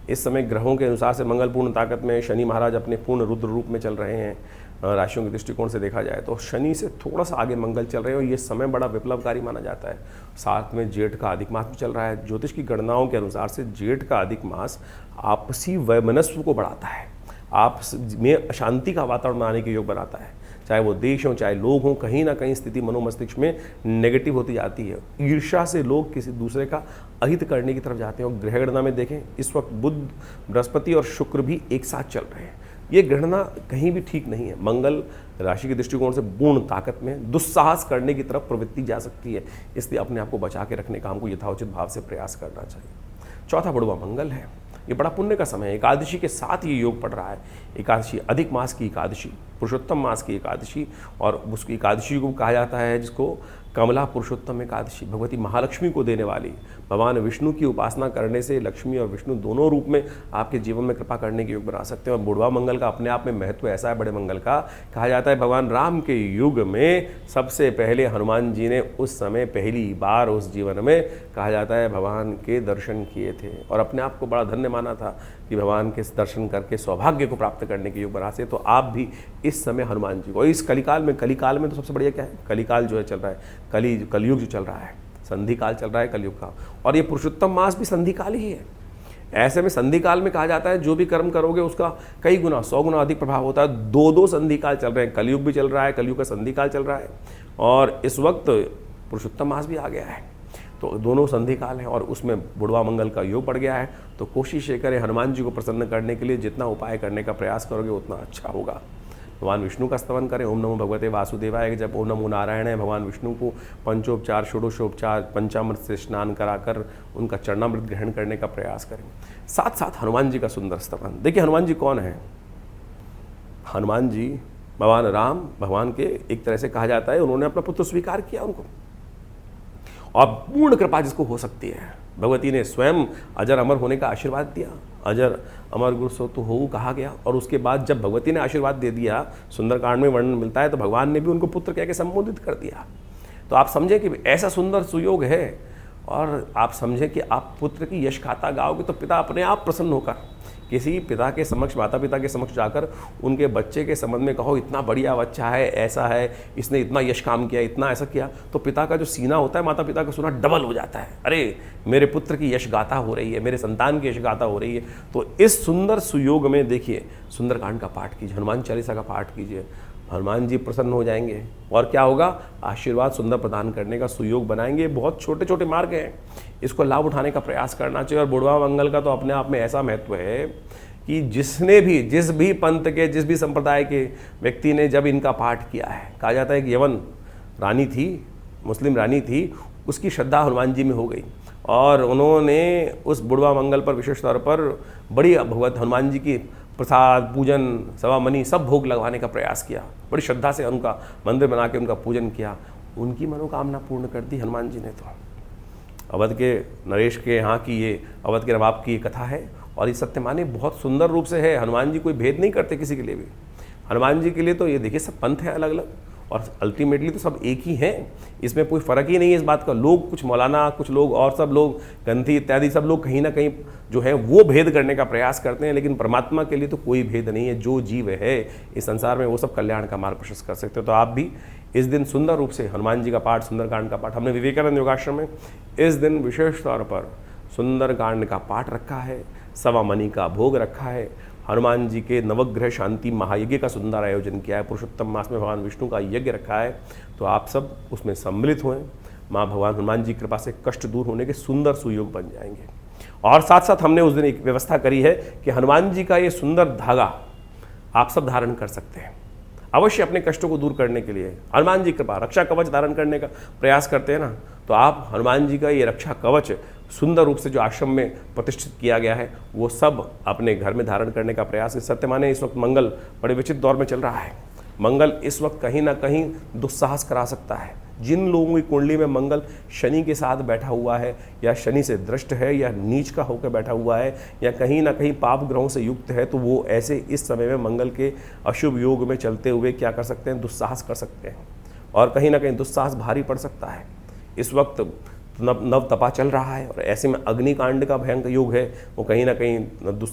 इस समय ग्रहों के अनुसार से मंगल पूर्ण ताकत में, शनि महाराज अपने पूर्ण रुद्र रूप में चल रहे हैं। राशियों के दृष्टिकोण से देखा जाए तो शनि से थोड़ा सा आगे मंगल चल रहे हैं, और ये समय बड़ा विप्लवकारी माना जाता है। साथ में जेठ का अधिक मास भी चल रहा है। ज्योतिष की गणनाओं के अनुसार से जेठ का अधिक मास आपसी वैमनस्व को बढ़ाता है, आपस में अशांति का वातावरण बनाने के योग बनाता है। चाहे वो देश हो चाहे लोग हों, कहीं ना कहीं स्थिति मनोमस्तिष्क में नेगेटिव होती जाती है। ईर्ष्या से लोग किसी दूसरे का अहित करने की तरफ जाते हैं। और ग्रह गणना में देखें इस वक्त बुध, बृहस्पति और शुक्र भी एक साथ चल रहे हैं। ये गणना कहीं भी ठीक नहीं है। मंगल राशि के दृष्टिकोण से पूर्ण ताकत में दुस्साहस करने की तरफ प्रवृत्ति जा सकती है, इसलिए अपने आप को बचा के रखने का हमको यथाउचित भाव से प्रयास करना चाहिए। चौथा बुढ़वा मंगल है, ये बड़ा पुण्य का समय है। एकादशी के साथ ये योग पड़ रहा है। एकादशी अधिक मास की एकादशी, पुरुषोत्तम मास की एकादशी, और उसकी एकादशी को कहा जाता है जिसको कमला पुरुषोत्तम एकादशी। भगवती महालक्ष्मी को देने वाली, भगवान विष्णु की उपासना करने से लक्ष्मी और विष्णु दोनों रूप में आपके जीवन में कृपा करने के योग बना सकते हैं। और बुढ़वा मंगल का अपने आप में महत्व ऐसा है, बड़े मंगल का, कहा जाता है भगवान राम के युग में सबसे पहले हनुमान जी ने उस समय पहली बार उस जीवन में कहा जाता है भगवान के दर्शन किए थे, और अपने आप को बड़ा धन्य माना था कि भगवान के दर्शन करके सौभाग्य को प्राप्त करने के योग बना से। तो आप भी इस समय हनुमान जी को, इस कलिकाल में तो सबसे बढ़िया क्या है, कलिकाल जो है चल रहा है, कलयुग जो चल रहा है, संधि काल चल रहा है कलयुग का, और ये पुरुषोत्तम मास भी संधि काल ही है। ऐसे में संधि काल में कहा जाता है जो भी कर्म करोगे उसका कई गुना 100 गुना अधिक प्रभाव होता है। 2 संधि काल चल रहे हैं, कलयुग भी चल रहा है, कलयुग का संधि काल चल रहा है, और इस वक्त पुरुषोत्तम मास भी आ गया है। तो दोनों संधि काल हैं और उसमें बुढ़वा मंगल का योग पड़ गया है। तो कोशिश ये करें हनुमान जी को प्रसन्न करने के लिए जितना उपाय करने का प्रयास करोगे उतना अच्छा होगा। भगवान विष्णु का स्तवन करें, ओम नमो भगवते वासुदेवाय। जब ओम नमो नारायण है, भगवान विष्णु को पंचोपचार, षोडशोपचार, पंचामृत से स्नान कराकर उनका चरणामृत ग्रहण करने का प्रयास करें। साथ साथ हनुमान जी का सुंदर स्तवन। देखिए हनुमान जी कौन है, हनुमान जी भगवान राम, भगवान के एक तरह से कहा जाता है उन्होंने अपना पुत्र स्वीकार किया उनको, और पूर्ण कृपा जिसको हो सकती है, भगवती ने स्वयं अजर अमर होने का आशीर्वाद दिया। अजर अमर गुरु सो तो हो कहा गया, और उसके बाद जब भगवती ने आशीर्वाद दे दिया, सुंदरकांड में वर्णन मिलता है, तो भगवान ने भी उनको पुत्र कह के संबोधित कर दिया। तो आप समझें कि ऐसा सुंदर सुयोग है, और आप समझें कि आप पुत्र की यश गाथा गाओगे तो पिता अपने आप प्रसन्न होकर किसी पिता के समक्ष, माता पिता के समक्ष जाकर उनके बच्चे के संबंध में कहो इतना बढ़िया बच्चा है, ऐसा है, इसने इतना यश काम किया, इतना ऐसा किया, तो पिता का जो सीना होता है माता पिता का सीना डबल हो जाता है। अरे मेरे पुत्र की यश गाथा हो रही है, मेरे संतान की यश गाथा हो रही है। तो इस सुंदर सुयोग में देखिए सुंदरकांड का पाठ कीजिए, हनुमान चालीसा का पाठ कीजिए, हनुमान जी प्रसन्न हो जाएंगे और क्या होगा, आशीर्वाद सुंदर प्रदान करने का सुयोग बनाएंगे। बहुत छोटे छोटे मार्ग हैं, इसको लाभ उठाने का प्रयास करना चाहिए। और बुढ़वा मंगल का तो अपने आप में ऐसा महत्व है कि जिसने भी, जिस भी पंथ के, जिस भी संप्रदाय के व्यक्ति ने जब इनका पाठ किया है, कहा जाता है कि यवन रानी थी, मुस्लिम रानी थी, उसकी श्रद्धा हनुमान जी में हो गई और उन्होंने उस बुढ़वा मंगल पर विशेष तौर पर बड़ी भगवत हनुमान जी की प्रसाद, पूजन, सवामनी सब भोग लगवाने का प्रयास किया। बड़ी श्रद्धा से उनका मंदिर बना के उनका पूजन किया, उनकी मनोकामना पूर्ण कर दी हनुमान जी ने। तो अवध के नरेश के यहाँ की ये, अवध के नवाब की ये कथा है और ये सत्य माने बहुत सुंदर रूप से है। हनुमान जी कोई भेद नहीं करते किसी के लिए भी। हनुमान जी के लिए तो ये देखिए सब पंथ हैं अलग अलग और अल्टीमेटली तो सब एक ही हैं, इसमें कोई फ़र्क ही नहीं है इस बात का। लोग कुछ मौलाना, कुछ लोग और सब लोग गंधी इत्यादि सब लोग कहीं ना कहीं जो है वो भेद करने का प्रयास करते हैं, लेकिन परमात्मा के लिए तो कोई भेद नहीं है। जो जीव है इस संसार में वो सब कल्याण का मार्ग प्रशस्त कर सकते हो। तो आप भी इस दिन सुंदर रूप से हनुमान जी का पाठ, सुंदरकांड का पाठ, हमने विवेकानंद योगाश्रम में इस दिन विशेष तौर पर सुंदरकांड का पाठ रखा है, सवामनी का भोग रखा है, हनुमान जी के नवग्रह शांति महायज्ञ का सुंदर आयोजन किया है, पुरुषोत्तम मास में भगवान विष्णु का यज्ञ रखा है। तो आप सब उसमें सम्मिलित हुए, माँ भगवान हनुमान जी की कृपा से कष्ट दूर होने के सुंदर सुयोग बन जाएंगे। और साथ साथ हमने उस दिन एक व्यवस्था करी है कि हनुमान जी का ये सुंदर धागा आप सब धारण कर सकते हैं, अवश्य अपने कष्टों को दूर करने के लिए। हनुमान जी कृपा रक्षा कवच धारण करने का प्रयास करते हैं ना, तो आप हनुमान जी का ये रक्षा कवच सुंदर रूप से जो आश्रम में प्रतिष्ठित किया गया है वो सब अपने घर में धारण करने का प्रयास। सत्य माने इस वक्त मंगल बड़े विचित्र दौर में चल रहा है। मंगल इस वक्त कहीं ना कहीं दुस्साहस करा सकता है। जिन लोगों की कुंडली में मंगल शनि के साथ बैठा हुआ है या शनि से दृष्ट है या नीच का होकर बैठा हुआ है या कहीं ना कहीं पाप ग्रहों से युक्त है, तो वो ऐसे इस समय में मंगल के अशुभ योग में चलते हुए क्या कर सकते हैं, दुस्साहस कर सकते हैं और कहीं ना कहीं दुस्साहस भारी पड़ सकता है। इस वक्त नव तपा चल रहा है और ऐसे में अग्निकांड का भयंकर योग है, वो कहीं ना कहीं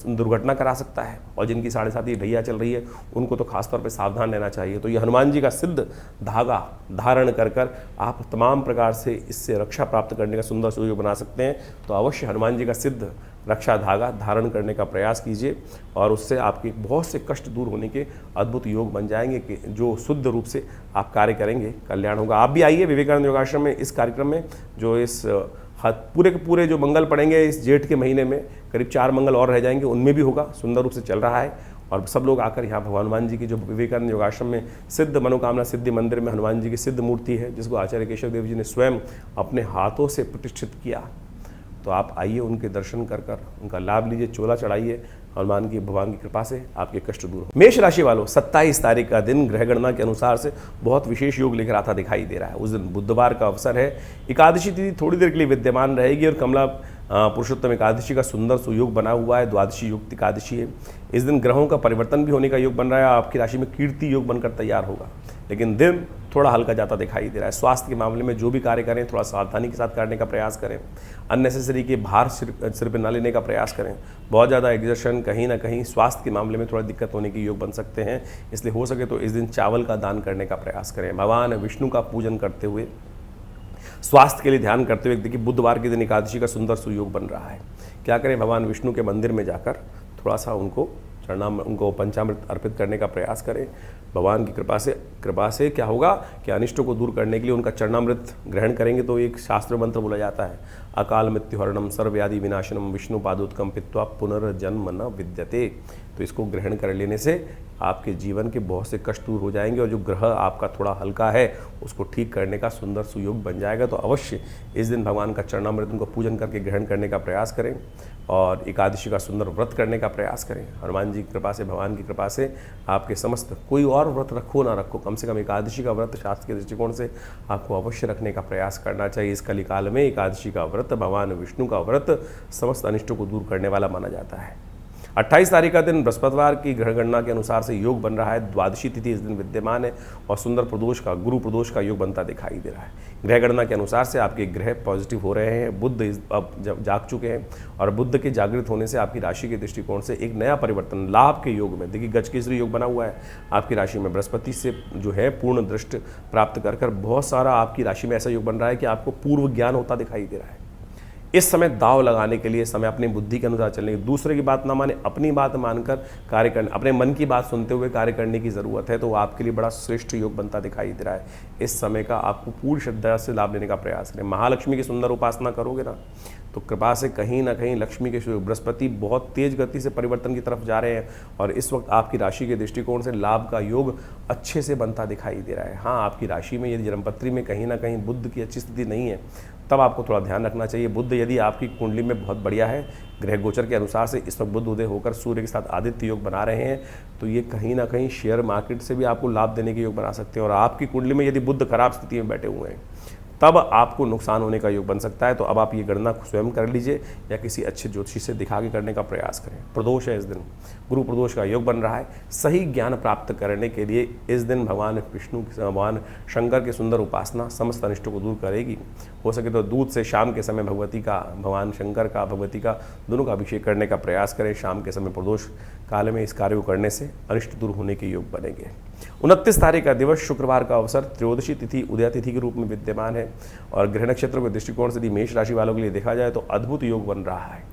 दुर्घटना करा सकता है और जिनकी 7.5 ढैया चल रही है उनको तो खासतौर पे सावधान रहना चाहिए। तो ये हनुमान जी का सिद्ध धागा धारण कर कर आप तमाम प्रकार से इससे रक्षा प्राप्त करने का सुंदर सुयोग बना सकते हैं। तो अवश्य हनुमान जी का सिद्ध रक्षा धागा धारण करने का प्रयास कीजिए और उससे आपके बहुत से कष्ट दूर होने के अद्भुत योग बन जाएंगे कि जो शुद्ध रूप से आप कार्य करेंगे कल्याण होगा। आप भी आइए विवेकानंद योगाश्रम में इस कार्यक्रम में, जो इस पूरे के पूरे जो मंगल पड़ेंगे इस जेठ के महीने में, करीब 4 मंगल और रह जाएंगे, उनमें भी होगा, सुंदर रूप से चल रहा है। और सब लोग आकर यहाँ भगवान हनुमान जी की जो विवेकानंद योगाश्रम में सिद्ध मनोकामना सिद्धि मंदिर में हनुमान जी की सिद्ध मूर्ति है, जिसको आचार्य केशव देव जी ने स्वयं अपने हाथों से प्रतिष्ठित किया, तो आप आइए उनके दर्शन कर कर उनका लाभ लीजिए, चोला चढ़ाइए, हनुमान की भगवान की कृपा से आपके कष्ट दूर हो। मेष राशि वालों, 27 तारीख का दिन ग्रह गणना के अनुसार से बहुत विशेष योग लेकर आता दिखाई दे रहा है। उस दिन बुधवार का अवसर है, एकादशी तिथि थोड़ी देर के लिए विद्यमान रहेगी और कमला पुरुषोत्तम एकादशी का सुंदर सुयोग बना हुआ है, द्वादशी युक्त एकादशी है। इस दिन ग्रहों का परिवर्तन भी होने का योग बन रहा है, आपकी राशि में कीर्ति योग बनकर तैयार होगा, लेकिन दिन थोड़ा हल्का जाता दिखाई दे रहा है। स्वास्थ्य के मामले में जो भी कार्य करें थोड़ा सावधानी के साथ करने का प्रयास करें, अननेसेसरी के भार सिर पर न लेने का प्रयास करें। बहुत ज़्यादा एग्जर्शन कहीं ना कहीं स्वास्थ्य के मामले में थोड़ा दिक्कत होने के योग बन सकते हैं, इसलिए हो सके तो इस दिन चावल का दान करने का प्रयास करें। भगवान विष्णु का पूजन करते हुए, स्वास्थ्य के लिए ध्यान करते हुए, देखिए बुधवार के दिन एकादशी का सुंदर सुयोग बन रहा है। क्या करें, भगवान विष्णु के मंदिर में जाकर थोड़ा सा उनको पंचामृत अर्पित करने का प्रयास करें। भगवान की कृपा से क्या होगा कि अनिष्टों को दूर करने के लिए उनका चरणामृत ग्रहण करेंगे तो एक शास्त्र मंत्र बोला जाता है, अकाल मृत्युहरणम सर्वव्याधि विनाशनम विष्णु पादोत्कम पित्वा पुनर्जन्म न विद्यते। तो इसको ग्रहण कर लेने से आपके जीवन के बहुत से कष्ट दूर हो जाएंगे और जो ग्रह आपका थोड़ा हल्का है उसको ठीक करने का सुंदर सुयोग बन जाएगा। तो अवश्य इस दिन भगवान का चरणामृत उनको पूजन करके ग्रहण करने का प्रयास करें और एकादशी का सुंदर व्रत करने का प्रयास करें। हनुमान जी की कृपा से, भगवान की कृपा से आपके समस्त, कोई और व्रत रखो ना रखो, कम से कम एकादशी का व्रत शास्त्र के दृष्टिकोण से आपको अवश्य रखने का प्रयास करना चाहिए। इस कलिकाल में एकादशी का व्रत, भगवान विष्णु का व्रत समस्त अनिष्टों को दूर करने वाला माना जाता है। 28 तारीख का दिन बृहस्पतिवार की ग्रह गणना के अनुसार से योग बन रहा है, द्वादशी तिथि इस दिन विद्यमान है और सुंदर प्रदोष का, गुरु प्रदोष का योग बनता दिखाई दे रहा है। ग्रह गणना के अनुसार से आपके ग्रह पॉजिटिव हो रहे हैं, बुध अब जाग चुके हैं और बुध के जागृत होने से आपकी राशि के दृष्टिकोण से एक नया परिवर्तन लाभ के योग में, देखिए गजकेसरी योग बना हुआ है आपकी राशि में, बृहस्पति से जो है पूर्ण दृष्टि प्राप्त कर बहुत सारा आपकी राशि में ऐसा योग बन रहा है कि आपको पूर्व ज्ञान होता दिखाई दे रहा है। इस समय दाव लगाने के लिए समय अपनी बुद्धि के अनुसार चलने की, दूसरे की बात ना माने, अपनी बात मानकर कार्य करने, अपने मन की बात सुनते हुए कार्य करने की ज़रूरत है, तो आपके लिए बड़ा श्रेष्ठ योग बनता दिखाई दे रहा है। इस समय का आपको पूरी श्रद्धा से लाभ लेने का प्रयास करें। महालक्ष्मी की सुंदर उपासना करोगे ना तो कृपा से कहीं ना कहीं लक्ष्मी के, बृहस्पति बहुत तेज गति से परिवर्तन की तरफ जा रहे हैं और इस वक्त आपकी राशि के दृष्टिकोण से लाभ का योग अच्छे से बनता दिखाई दे रहा है। हाँ, आपकी राशि में यदि जन्मपत्री में कहीं ना कहीं बुध की अच्छी स्थिति नहीं है तब आपको थोड़ा ध्यान रखना चाहिए। बुध यदि आपकी कुंडली में बहुत बढ़िया है, ग्रह गोचर के अनुसार से इस वक्त बुध उदय होकर सूर्य के साथ आदित्य योग बना रहे हैं, तो ये कहीं ना कहीं शेयर मार्केट से भी आपको लाभ देने के योग बना सकते हैं। और आपकी कुंडली में यदि बुध खराब स्थिति में बैठे हुए हैं तब आपको नुकसान होने का योग बन सकता है। तो अब आप ये गणना स्वयं कर लीजिए या किसी अच्छे ज्योतिषी से दिखा के करने का प्रयास करें। प्रदोष है इस दिन, गुरु प्रदोष का योग बन रहा है। सही ज्ञान प्राप्त करने के लिए इस दिन भगवान विष्णु, भगवान शंकर की सुंदर उपासना समस्त अनिष्टों को दूर करेगी। हो सके तो दूध से शाम के समय भगवती का, भगवान शंकर का, भगवती का दोनों का अभिषेक करने का प्रयास करें। शाम के समय प्रदोष काल में इस कार्य को करने से अनिष्ट दूर होने के योग बनेंगे। 29 तारीख का दिवस शुक्रवार का अवसर त्रयोदशी तिथि उदया तिथि के रूप में विद्यमान है और ग्रह नक्षत्रों के दृष्टिकोण से यदि मेष राशि वालों के लिए देखा जाए तो अद्भुत योग बन रहा है।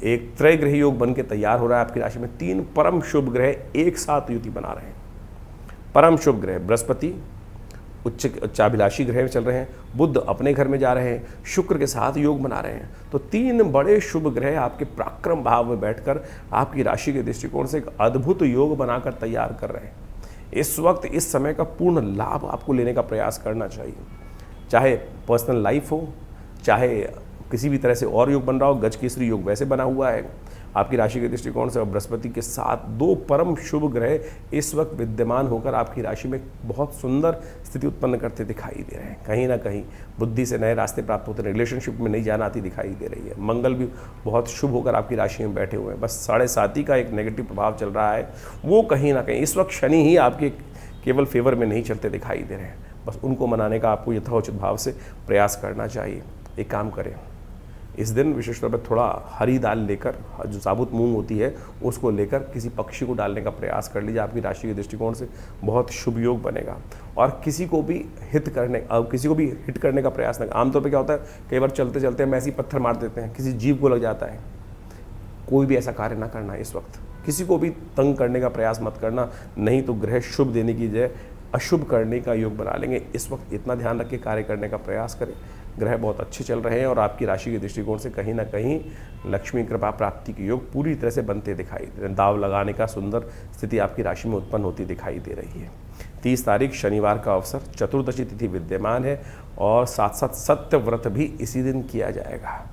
एक त्रय ग्रह योग बन के तैयार हो रहा है आपकी राशि में। 3 परम शुभ ग्रह एक साथ युति बना रहे हैं। परम शुभ ग्रह बृहस्पति उच्चाभिलाषी ग्रह चल रहे हैं, बुध अपने घर में जा रहे हैं, शुक्र के साथ योग बना रहे हैं। तो 3 बड़े शुभ ग्रह आपके पराक्रम भाव में बैठकर आपकी राशि के दृष्टिकोण से एक अद्भुत योग बनाकर तैयार कर रहे हैं। इस वक्त इस समय का पूर्ण लाभ आपको लेने का प्रयास करना चाहिए, चाहे पर्सनल लाइफ हो, चाहे किसी भी तरह से और योग बन रहा हो। गजकेसरी योग वैसे बना हुआ है आपकी राशि के दृष्टिकोण से और बृहस्पति के साथ 2 परम शुभ ग्रह इस वक्त विद्यमान होकर आपकी राशि में बहुत सुंदर स्थिति उत्पन्न करते दिखाई दे रहे हैं। कहीं ना कहीं बुद्धि से नए रास्ते प्राप्त होते हैं, रिलेशनशिप में नई जान आती दिखाई दे रही है। मंगल भी बहुत शुभ होकर आपकी राशि में बैठे हुए हैं। बस 7.5 का एक नेगेटिव प्रभाव चल रहा है, वो कहीं ना कहीं इस वक्त शनि ही आपके केवल फेवर में नहीं चलते दिखाई दे रहे हैं। बस उनको मनाने का आपको यथोचित भाव से प्रयास करना चाहिए। एक काम करें, इस दिन विशेष तौर पर थोड़ा हरी दाल लेकर, जो साबुत मूंग होती है उसको लेकर किसी पक्षी को डालने का प्रयास कर लीजिए। आपकी राशि के दृष्टिकोण से बहुत शुभ योग बनेगा। और किसी को भी हित करने का प्रयास न। आमतौर पे क्या होता है, कई बार चलते चलते हम ऐसे ही पत्थर मार देते हैं, किसी जीव को लग जाता है। कोई भी ऐसा कार्य ना करना है इस वक्त, किसी को भी तंग करने का प्रयास मत करना, नहीं तो ग्रह शुभ देने की जगह अशुभ करने का योग बना लेंगे। इस वक्त इतना ध्यान रख के कार्य करने का प्रयास करें। ग्रह बहुत अच्छे चल रहे हैं और आपकी राशि के दृष्टिकोण से कहीं ना कहीं लक्ष्मी कृपा प्राप्ति के योग पूरी तरह से बनते दिखाई दे रहे हैं। दाव लगाने का सुंदर स्थिति आपकी राशि में उत्पन्न होती दिखाई दे रही है। 30 तारीख शनिवार का अवसर, चतुर्दशी तिथि विद्यमान है और साथ साथ सत्य व्रत भी इसी दिन किया जाएगा।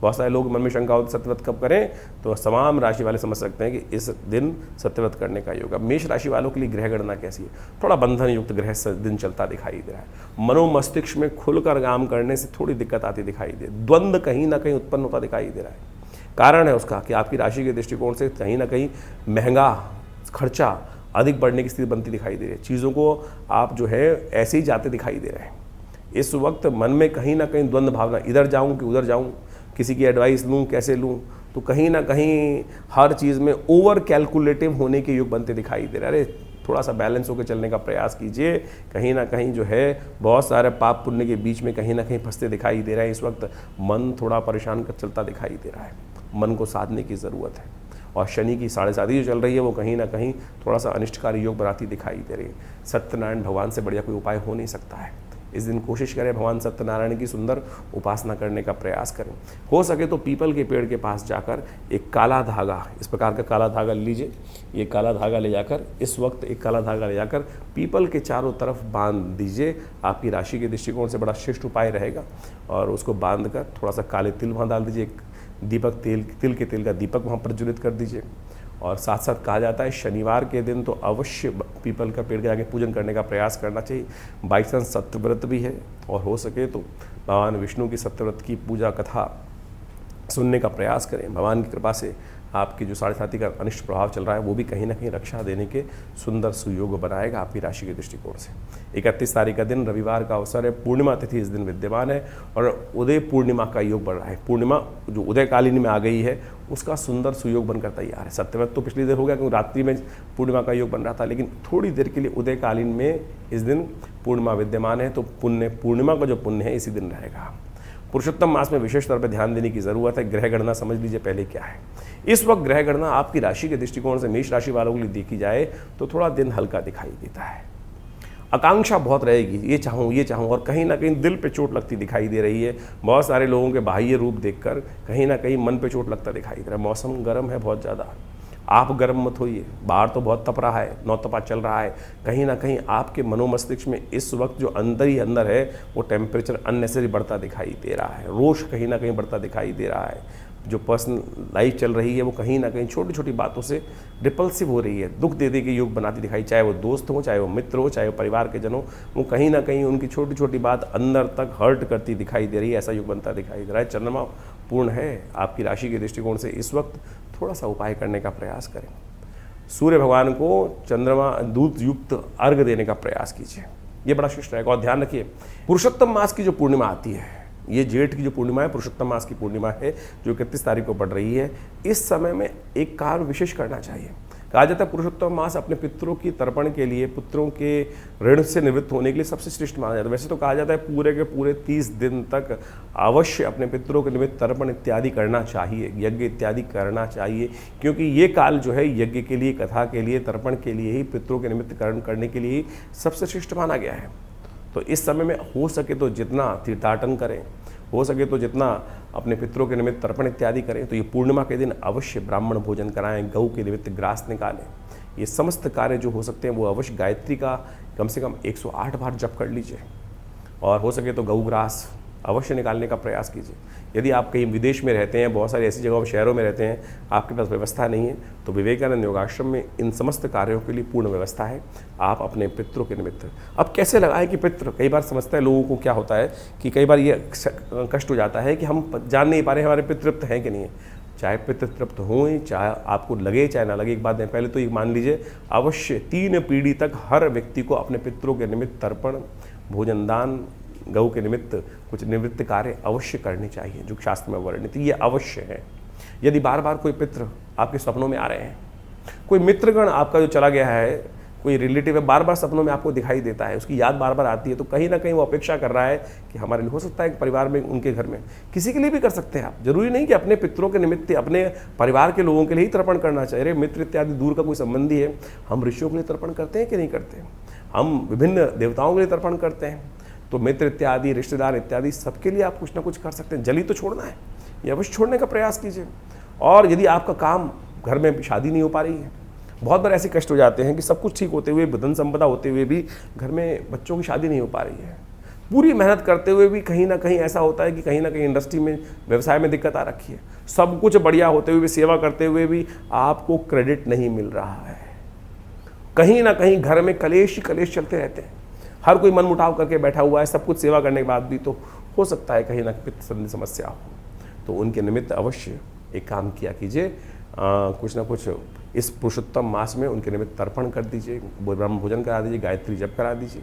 बहुत सारे लोग मन में शंका होती सत्यव्रत कब करें, तो तमाम राशि वाले समझ सकते हैं कि इस दिन सत्यव्रत करने का योग। मेष राशि वालों के लिए ग्रह गणना कैसी है, थोड़ा बंधन युक्त ग्रह दिन चलता दिखाई दे रहा है। मनोमस्तिष्क में खुलकर काम करने से थोड़ी दिक्कत आती दिखाई दे, द्वंद्व कहीं ना कहीं उत्पन्न होता दिखाई दे रहा है। कारण है उसका कि आपकी राशि के दृष्टिकोण से कहीं ना कहीं महंगा खर्चा अधिक बढ़ने की स्थिति बनती दिखाई दे रही है। चीज़ों को आप जो है ऐसे ही जाते दिखाई दे रहे हैं। इस वक्त मन में कहीं ना कहीं द्वंद्व भावना, इधर जाऊं कि उधर जाऊं, किसी की एडवाइस लूं कैसे लूं, तो कहीं ना कहीं हर चीज़ में ओवर कैलकुलेटिव होने के योग बनते दिखाई दे रहे हैं। अरे थोड़ा सा बैलेंस होकर चलने का प्रयास कीजिए। कहीं ना कहीं जो है बहुत सारे पाप पुण्य के बीच में कहीं ना कहीं फंसते दिखाई दे रहे हैं। इस वक्त मन थोड़ा परेशान कर चलता दिखाई दे रहा है, मन को साधने की ज़रूरत है। और शनि की 7.5 जो चल रही है वो कहीं ना कहीं थोड़ा सा अनिष्टकारी योग बनाती दिखाई दे रही है। सत्यनारायण भगवान से बढ़िया कोई उपाय हो नहीं सकता है। इस दिन कोशिश करें भगवान सत्यनारायण की सुंदर उपासना करने का प्रयास करें। हो सके तो पीपल के पेड़ के पास जाकर एक काला धागा, इस प्रकार का काला धागा लीजिए। ये काला धागा ले जाकर इस वक्त एक काला धागा ले जाकर पीपल के चारों तरफ बांध दीजिए। आपकी राशि के दृष्टिकोण से बड़ा श्रेष्ठ उपाय रहेगा। और उसको बांध कर थोड़ा सा काले तिल वहाँ डाल दीजिए, दीपक तिल के तेल का दीपक वहाँ प्रज्वलित कर दीजिए। और साथ साथ कहा जाता है शनिवार के दिन तो अवश्य पीपल का पेड़ के आगे पूजन करने का प्रयास करना चाहिए। बाई चांस सत्यव्रत भी है और हो सके तो भगवान विष्णु की सत्यव्रत की पूजा कथा सुनने का प्रयास करें। भगवान की कृपा से आपकी जो साढ़े साथी का अनिष्ट प्रभाव चल रहा है वो भी कहीं ना कहीं रक्षा देने के सुंदर सुयोग बनाएगा आपकी राशि के दृष्टिकोण से। 31 तारीख का दिन रविवार का अवसर है, पूर्णिमा तिथि इस दिन विद्यमान है और उदय पूर्णिमा का योग बन रहा है। पूर्णिमा जो उदयकालीन में आ गई है उसका सुंदर सुयोग बनकर तैयार है। सत्यवत तो पिछली देर हो गया क्योंकि रात्रि में पूर्णिमा का योग बन रहा था, लेकिन थोड़ी देर के लिए उदयकालीन में इस दिन पूर्णिमा विद्यमान है, तो पुण्य पूर्णिमा का जो पुण्य है इसी दिन रहेगा। पुरुषोत्तम मास में विशेष तौर पर ध्यान देने की जरूरत है। ग्रह गणना समझ लीजिए पहले क्या है। इस वक्त ग्रह गणना आपकी राशि के दृष्टिकोण से मेष राशि वालों के लिए देखी जाए तो थोड़ा दिन हल्का दिखाई देता है। आकांक्षा बहुत रहेगी, ये चाहूँ, और कहीं ना कहीं दिल पे चोट लगती दिखाई दे रही है। बहुत सारे लोगों के बाह्य रूप देखकर कहीं ना कहीं मन पे चोट लगता दिखाई दे रहा है। मौसम गर्म है बहुत ज़्यादा, आप गर्म मत होइए। बाहर तो बहुत तप रहा है, नौतपा चल रहा है। कहीं ना कहीं आपके मनोमस्तिष्क में इस वक्त जो अंदर ही अंदर है वो टेम्परेचर अननेसेसरी बढ़ता दिखाई दे रहा है। रोष कहीं ना कहीं बढ़ता दिखाई दे रहा है। जो पर्सनल लाइफ चल रही है वो कहीं ना कहीं छोटी छोटी बातों से रिपल्सिव हो रही है, दुख दे के योग बनाती दिखाई, चाहे वो दोस्त हो, चाहे वो मित्र हो, चाहे वो परिवार के जन हो, वो कहीं ना कहीं उनकी छोटी छोटी बात अंदर तक हर्ट करती दिखाई दे रही है। ऐसा योग बनता दिखाई दे रहा है। चंद्रमा पूर्ण है आपकी राशि के दृष्टिकोण से, इस वक्त थोड़ा सा उपाय करने का प्रयास करें। सूर्य भगवान को चंद्रमा दूध युक्त अर्घ देने का प्रयास कीजिए, ये बड़ा शिष्ट रहेगा। और ध्यान रखिए पुरुषोत्तम मास की जो पूर्णिमा आती है, ये जेठ की जो पूर्णिमा है पुरुषोत्तम मास की पूर्णिमा है जो 31 तारीख को पड़ रही है, इस समय में एक कार्य विशेष करना चाहिए। कहा जाता है पुरुषोत्तम मास अपने पितरों की तर्पण के लिए, पुत्रों के ऋण से निवृत्त होने के लिए सबसे श्रेष्ठ माना जाता है। वैसे तो कहा जाता है पूरे के पूरे 30 दिन तक अवश्य अपने पितरों के निमित्त तर्पण इत्यादि करना चाहिए, यज्ञ इत्यादि करना चाहिए, क्योंकि ये काल जो है यज्ञ के लिए, कथा के लिए, तर्पण के लिए ही, पितरों के निमित्त करण करने के लिए सबसे श्रेष्ठ माना गया है। तो इस समय में हो सके तो जितना तीर्थाटन करें, हो सके तो जितना अपने पितरों के निमित्त तर्पण इत्यादि करें, तो ये पूर्णिमा के दिन अवश्य ब्राह्मण भोजन कराएं, गऊ के निमित्त ग्रास निकालें। ये समस्त कार्य जो हो सकते हैं वो अवश्य गायत्री का कम से कम 108 बार जप कर लीजिए, और हो सके तो गऊ ग्रास अवश्य निकालने का प्रयास कीजिए। यदि आप कहीं विदेश में रहते हैं, बहुत सारी ऐसी जगहों शहरों में रहते हैं, आपके पास व्यवस्था नहीं है, तो विवेकानंद योगाश्रम में इन समस्त कार्यों के लिए पूर्ण व्यवस्था है। आप अपने पितरों के निमित्त अब कैसे लगाएं कि पितृ, कई बार समझता है लोगों को क्या होता है कि कई बार ये कष्ट हो जाता है कि हम जान नहीं पा रहे हमारे पितृ तृप्त हैं कि नहीं है। चाहे पितृ तृप्त हों, चाहे आपको लगे चाहे ना लगे, एक बात है, पहले तो ये मान लीजिए अवश्य 3 पीढ़ी तक हर व्यक्ति को अपने पितरों के निमित्त तर्पण, भोजन दान, गऊ के निमित्त कुछ निवृत्त कार्य अवश्य करने चाहिए, जो शास्त्र में वर्णित ये अवश्य है। यदि बार बार कोई पितृ आपके सपनों में आ रहे हैं, कोई मित्रगण आपका जो चला गया है, कोई रिलेटिव है, बार बार सपनों में आपको दिखाई देता है, उसकी याद बार बार आती है, तो कहीं ना कहीं वो अपेक्षा कर रहा है कि हमारे लिए, हो सकता है कि परिवार में, उनके घर में, किसी के लिए भी कर सकते हैं आप। जरूरी नहीं कि अपने पितरों के निमित्त अपने परिवार के लोगों के लिए ही तर्पण करना चाहिए। अरे मित्र इत्यादि दूर का कोई संबंधी है, हम ऋषियों के लिए तर्पण करते हैं कि नहीं करते, हम विभिन्न देवताओं के लिए तर्पण करते हैं, तो मित्र इत्यादि, रिश्तेदार इत्यादि सबके लिए आप कुछ ना कुछ कर सकते हैं। जली तो छोड़ना है, ये अवश्य छोड़ने का प्रयास कीजिए। और यदि आपका काम, घर में शादी नहीं हो पा रही है, बहुत बार ऐसे कष्ट हो जाते हैं कि सब कुछ ठीक होते हुए, धन संपदा होते हुए भी घर में बच्चों की शादी नहीं हो पा रही है, पूरी मेहनत करते हुए भी कहीं ना कहीं ऐसा होता है कि कहीं ना कहीं इंडस्ट्री में, व्यवसाय में दिक्कत आ रखी है, सब कुछ बढ़िया होते हुए भी, सेवा करते हुए भी आपको क्रेडिट नहीं मिल रहा है। कहीं ना कहीं घर में कलेश ही कलेश चलते रहते हैं, हर कोई मन मुटाव करके बैठा हुआ है, सब कुछ सेवा करने के बाद भी, तो हो सकता है कहीं ना पित्त संबंधी समस्या हो। तो उनके निमित्त अवश्य एक काम किया कीजिए, कुछ ना कुछ इस पुरुषोत्तम मास में उनके निमित्त तर्पण कर दीजिए, ब्रह्म भोजन करा दीजिए, गायत्री जप करा दीजिए।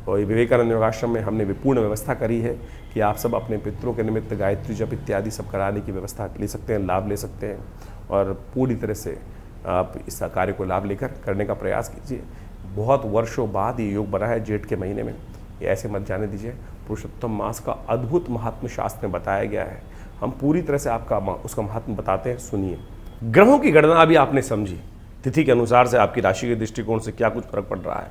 और विवेकानंद योगाश्रम में हमने विपूर्ण व्यवस्था करी है कि आप सब अपने पितरों के निमित्त गायत्री जप इत्यादि सब कराने की व्यवस्था ले सकते हैं, लाभ ले सकते हैं, और पूरी तरह से आप इस कार्य को लाभ लेकर करने का प्रयास कीजिए। बहुत वर्षों बाद ये योग बना है जेठ के महीने में, ये ऐसे मत जाने दीजिए। पुरुषोत्तम मास का अद्भुत महात्म्य शास्त्र में बताया गया है, हम पूरी तरह से आपका उसका महात्म्य बताते हैं, सुनिए। ग्रहों की गणना अभी आपने समझी, तिथि के अनुसार से आपकी राशि के दृष्टिकोण से क्या कुछ फर्क पड़ रहा है,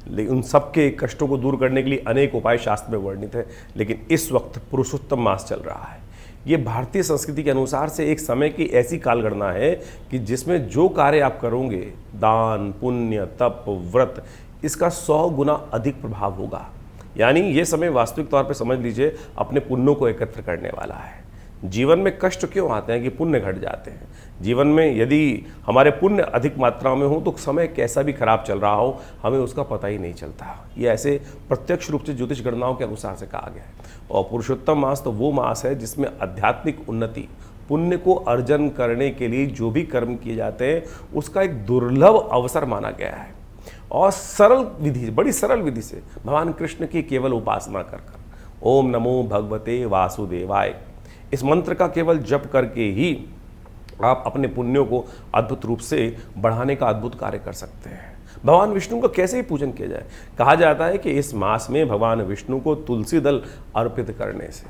लेकिन उन सबके कष्टों को दूर करने के लिए अनेक उपाय शास्त्र में वर्णित है। लेकिन इस वक्त पुरुषोत्तम मास चल रहा है, ये भारतीय संस्कृति के अनुसार से एक समय की ऐसी कालगणना है कि जिसमें जो कार्य आप करोगे, दान, पुण्य, तप, व्रत, इसका 100 गुना अधिक प्रभाव होगा। यानी ये समय वास्तविक तौर पे समझ लीजिए अपने पुण्यों को एकत्र करने वाला है। जीवन में कष्ट क्यों आते हैं कि पुण्य घट जाते हैं। जीवन में यदि हमारे पुण्य अधिक मात्रा में हो तो समय कैसा भी खराब चल रहा हो हमें उसका पता ही नहीं चलता। ये ऐसे प्रत्यक्ष रूप से ज्योतिष गणनाओं के अनुसार से कहा गया है। और पुरुषोत्तम मास तो वो मास है जिसमें आध्यात्मिक उन्नति, पुण्य को अर्जन करने के लिए जो भी कर्म किए जाते हैं उसका एक दुर्लभ अवसर माना गया है। और सरल विधि, बड़ी सरल विधि से भगवान कृष्ण की केवल उपासना कर ओम नमो भगवते वासुदेवाय, इस मंत्र का केवल जप करके ही आप अपने पुण्यों को अद्भुत रूप से बढ़ाने का अद्भुत कार्य कर सकते हैं। भगवान विष्णु का कैसे ही पूजन किया जाए? कहा जाता है कि इस मास में भगवान विष्णु को तुलसी दल अर्पित करने से,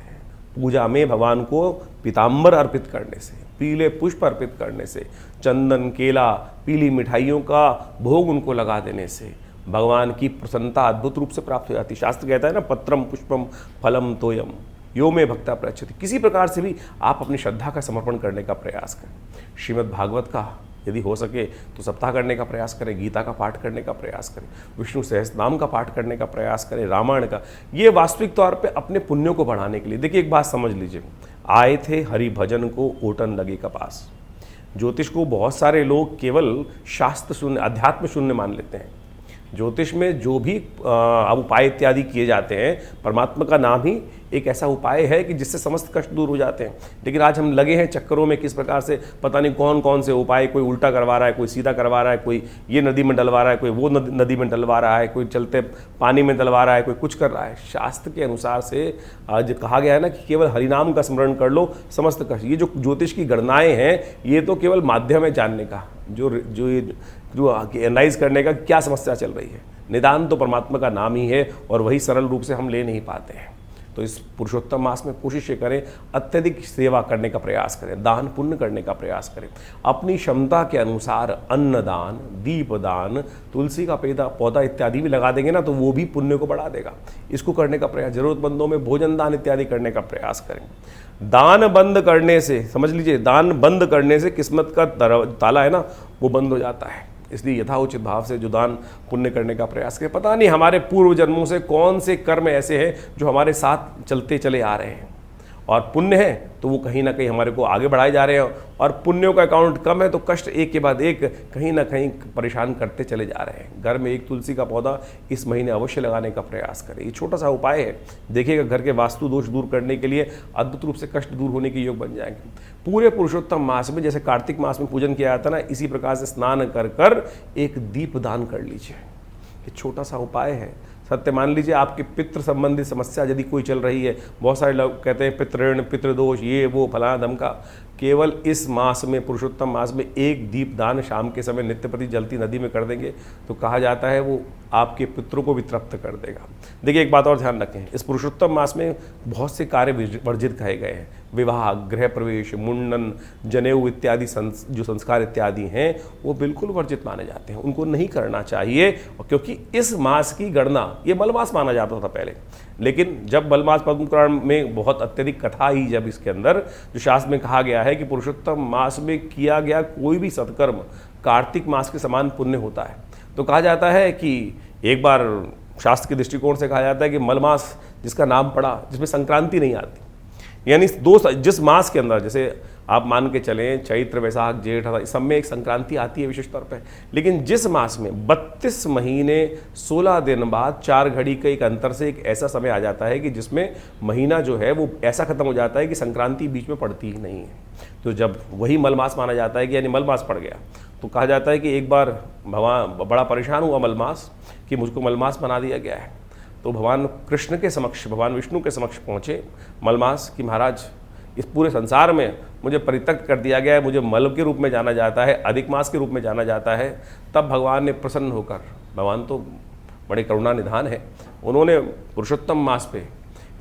पूजा में भगवान को पीताम्बर अर्पित करने से, पीले पुष्प अर्पित करने से, चंदन, केला, पीली मिठाइयों का भोग उनको लगा देने से भगवान की प्रसन्नता अद्भुत रूप से प्राप्त हो जाती है। शास्त्र कहता है ना, पत्रम पुष्पम फलम तोयम यो में भक्ता प्रयच्छति। किसी प्रकार से भी आप अपनी श्रद्धा का समर्पण करने का प्रयास करें। श्रीमद् भागवत का यदि हो सके तो सप्ताह करने का प्रयास करें, गीता का पाठ करने का प्रयास करें, विष्णु सहस्त्रनाम का पाठ करने का प्रयास करें, रामायण का। ये वास्तविक तौर पे अपने पुण्यों को बढ़ाने के लिए। देखिए, एक बात समझ लीजिए, आए थे हरि भजन को ओटन लगे कपास। ज्योतिष को बहुत सारे लोग केवल शास्त्र शून्य, अध्यात्म शून्य मान लेते हैं। ज्योतिष में जो भी उपाय इत्यादि किए जाते हैं, परमात्मा का नाम ही एक ऐसा उपाय है कि जिससे समस्त कष्ट दूर हो जाते हैं। लेकिन आज हम लगे हैं चक्करों में, किस प्रकार से पता नहीं कौन कौन से उपाय, कोई उल्टा करवा रहा है, कोई सीधा करवा रहा है, कोई ये नदी में डलवा रहा है, कोई वो नदी में डलवा रहा है, कोई चलते पानी में डलवा रहा है, कोई कुछ कर रहा है। शास्त्र के अनुसार से आज कहा गया है ना कि केवल हरिनाम का स्मरण कर लो, समस्त कष्ट। ये जो ज्योतिष की गणनाएँ हैं, ये तो केवल माध्यम है जानने का, जो एनालाइज करने का क्या समस्या चल रही है। निदान तो परमात्मा का नाम ही है और वही सरल रूप से हम ले नहीं पाते हैं। तो इस पुरुषोत्तम मास में कोशिश ये करें, अत्यधिक सेवा करने का प्रयास करें, दान पुण्य करने का प्रयास करें, अपनी क्षमता के अनुसार अन्नदान, दीपदान, तुलसी का पौधा इत्यादि भी लगा देंगे ना तो वो भी पुण्य को बढ़ा देगा। इसको करने का प्रयास, जरूरतमंदों में भोजन दान इत्यादि करने का प्रयास करें। दान बंद करने से, समझ लीजिए, दान बंद करने से किस्मत का ताला है ना वो बंद हो जाता है। इसलिए यथाउचित भाव से जो दान पुण्य करने का प्रयास करें। पता नहीं हमारे पूर्व जन्मों से कौन से कर्म ऐसे हैं जो हमारे साथ चलते चले आ रहे हैं, और पुण्य है तो वो कहीं ना कहीं हमारे को आगे बढ़ाए जा रहे हैं, और पुण्यों का अकाउंट कम है तो कष्ट एक के बाद एक कहीं ना कहीं परेशान करते चले जा रहे हैं। घर में एक तुलसी का पौधा इस महीने अवश्य लगाने का प्रयास करें। ये छोटा सा उपाय है, देखिएगा घर के वास्तु दोष दूर करने के लिए अद्भुत रूप से कष्ट दूर होने के योग बन जाएंगे। पूरे पुरुषोत्तम मास में, जैसे कार्तिक मास में पूजन किया जाता है ना, इसी प्रकार से स्नान कर कर एक दीप दान कर लीजिए। ये छोटा सा उपाय है। सत्य मान लीजिए, आपकी पितृ संबंधी समस्या यदि कोई चल रही है, बहुत सारे लोग कहते हैं पितृण, पितृदोष, ये वो फलाना धमका, केवल इस मास में, पुरुषोत्तम मास में एक दीप दान शाम के समय नित्य प्रति जलती नदी में कर देंगे तो कहा जाता है वो आपके पितरों को भी तृप्त कर देगा। देखिए, एक बात और ध्यान रखें, इस पुरुषोत्तम मास में बहुत से कार्य वर्जित कहे गए हैं। विवाह, गृह प्रवेश, मुंडन, जनेऊ इत्यादि जो संस्कार इत्यादि हैं वो बिल्कुल वर्जित माने जाते हैं, उनको नहीं करना चाहिए। क्योंकि इस मास की गणना, ये मलमास माना जाता था पहले, लेकिन जब मलमास पद्म पुराण में बहुत अत्यधिक कथा ही, जब इसके अंदर जो शास्त्र में कहा गया है कि पुरुषोत्तम मास में किया गया कोई भी सत्कर्म कार्तिक मास के समान पुण्य होता है, तो कहा जाता है कि एक बार शास्त्र के दृष्टिकोण से कहा जाता है कि मलमास जिसका नाम पड़ा, जिसमें संक्रांति नहीं आती, यानी जिस मास के अंदर, जैसे आप मान के चलें चैत्र, वैशाख, जेठ, इस सब में एक संक्रांति आती है विशेष तौर पे, लेकिन जिस मास में 32 महीने 16 दिन बाद 4 घड़ी के एक अंतर से एक ऐसा समय आ जाता है कि जिसमें महीना जो है वो ऐसा खत्म हो जाता है कि संक्रांति बीच में पड़ती ही नहीं है, तो जब वही मलमास माना जाता है कि यानी मलमास पड़ गया, तो कहा जाता है कि एक बार भगवान बड़ा परेशान हुआ मलमास कि मुझको मलमास बना दिया गया है। तो भगवान कृष्ण के समक्ष, भगवान विष्णु के समक्ष पहुँचे मलमास कि महाराज, इस पूरे संसार में मुझे परित्यक्त कर दिया गया है, मुझे मल के रूप में जाना जाता है, अधिक मास के रूप में जाना जाता है। तब भगवान ने प्रसन्न होकर, भगवान तो बड़े करुणा निधान है, उन्होंने पुरुषोत्तम मास पे,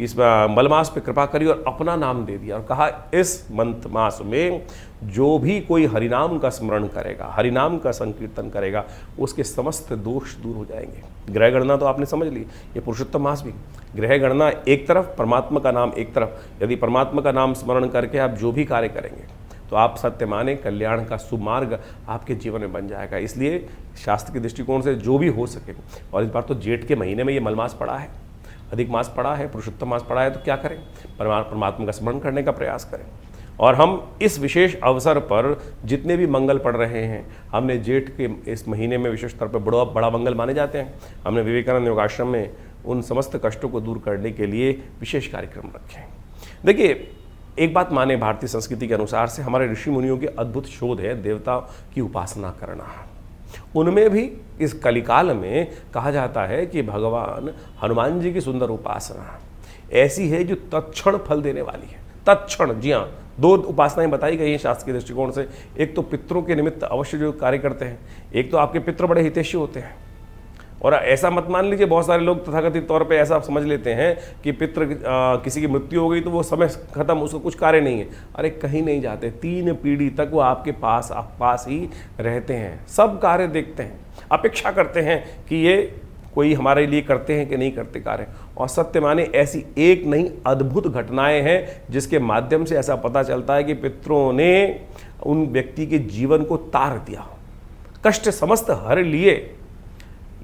इस मलमास पे कृपा करी और अपना नाम दे दिया और कहा इस मंथ मास में जो भी कोई हरिनाम का स्मरण करेगा, हरिनाम का संकीर्तन करेगा, उसके समस्त दोष दूर हो जाएंगे। ग्रह गणना तो आपने समझ ली, ये पुरुषोत्तम मास भी ग्रह गणना एक तरफ, परमात्मा का नाम एक तरफ। यदि परमात्मा का नाम स्मरण करके आप जो भी कार्य करेंगे तो आप सत्य माने कल्याण का सुमार्ग आपके जीवन में बन जाएगा। इसलिए शास्त्र के दृष्टिकोण से जो भी हो सके, और इस बार तो जेठ के महीने में ये मलमास पड़ा है, अधिक मास पड़ा है, पुरुषोत्तम मास पड़ा है, तो क्या करें, परमात्मा का स्मरण करने का प्रयास करें। और हम इस विशेष अवसर पर जितने भी मंगल पढ़ रहे हैं, हमने जेठ के इस महीने में विशेष तौर पर बड़ा मंगल माने जाते हैं। हमने विवेकानंद योगाश्रम में उन समस्त कष्टों को दूर करने के लिए विशेष कार्यक्रम रखे हैं। देखिए, एक बात माने भारतीय संस्कृति के अनुसार से हमारे ऋषि मुनियों के अद्भुत शोध है देवता की उपासना करना। उनमें भी इस कलिकाल में कहा जाता है कि भगवान हनुमान जी की सुंदर उपासना ऐसी है जो तत्क्षण फल देने वाली है। तत्क्षण, जी हाँ, 2 उपासनाएं बताई गई हैं शास्त्र के दृष्टिकोण से। एक तो पितरों के निमित्त अवश्य जो कार्य करते हैं, एक तो आपके पितृ बड़े हितैषी होते हैं। और ऐसा मत मान लीजिए, बहुत सारे लोग तथाकथित तौर पे ऐसा समझ लेते हैं कि पितृ किसी की मृत्यु हो गई तो वो समय खत्म, उसको कुछ कार्य नहीं है। अरे कहीं नहीं जाते, 3 पीढ़ी तक वो आपके पास ही रहते हैं, सब कार्य देखते हैं, अपेक्षा करते हैं कि ये कोई हमारे लिए करते हैं कि नहीं करते कार्य। और सत्य माने ऐसी एक नहीं अद्भुत घटनाएं हैं जिसके माध्यम से ऐसा पता चलता है कि पितरों ने उन व्यक्ति के जीवन को तार दिया, कष्ट समस्त हर लिए।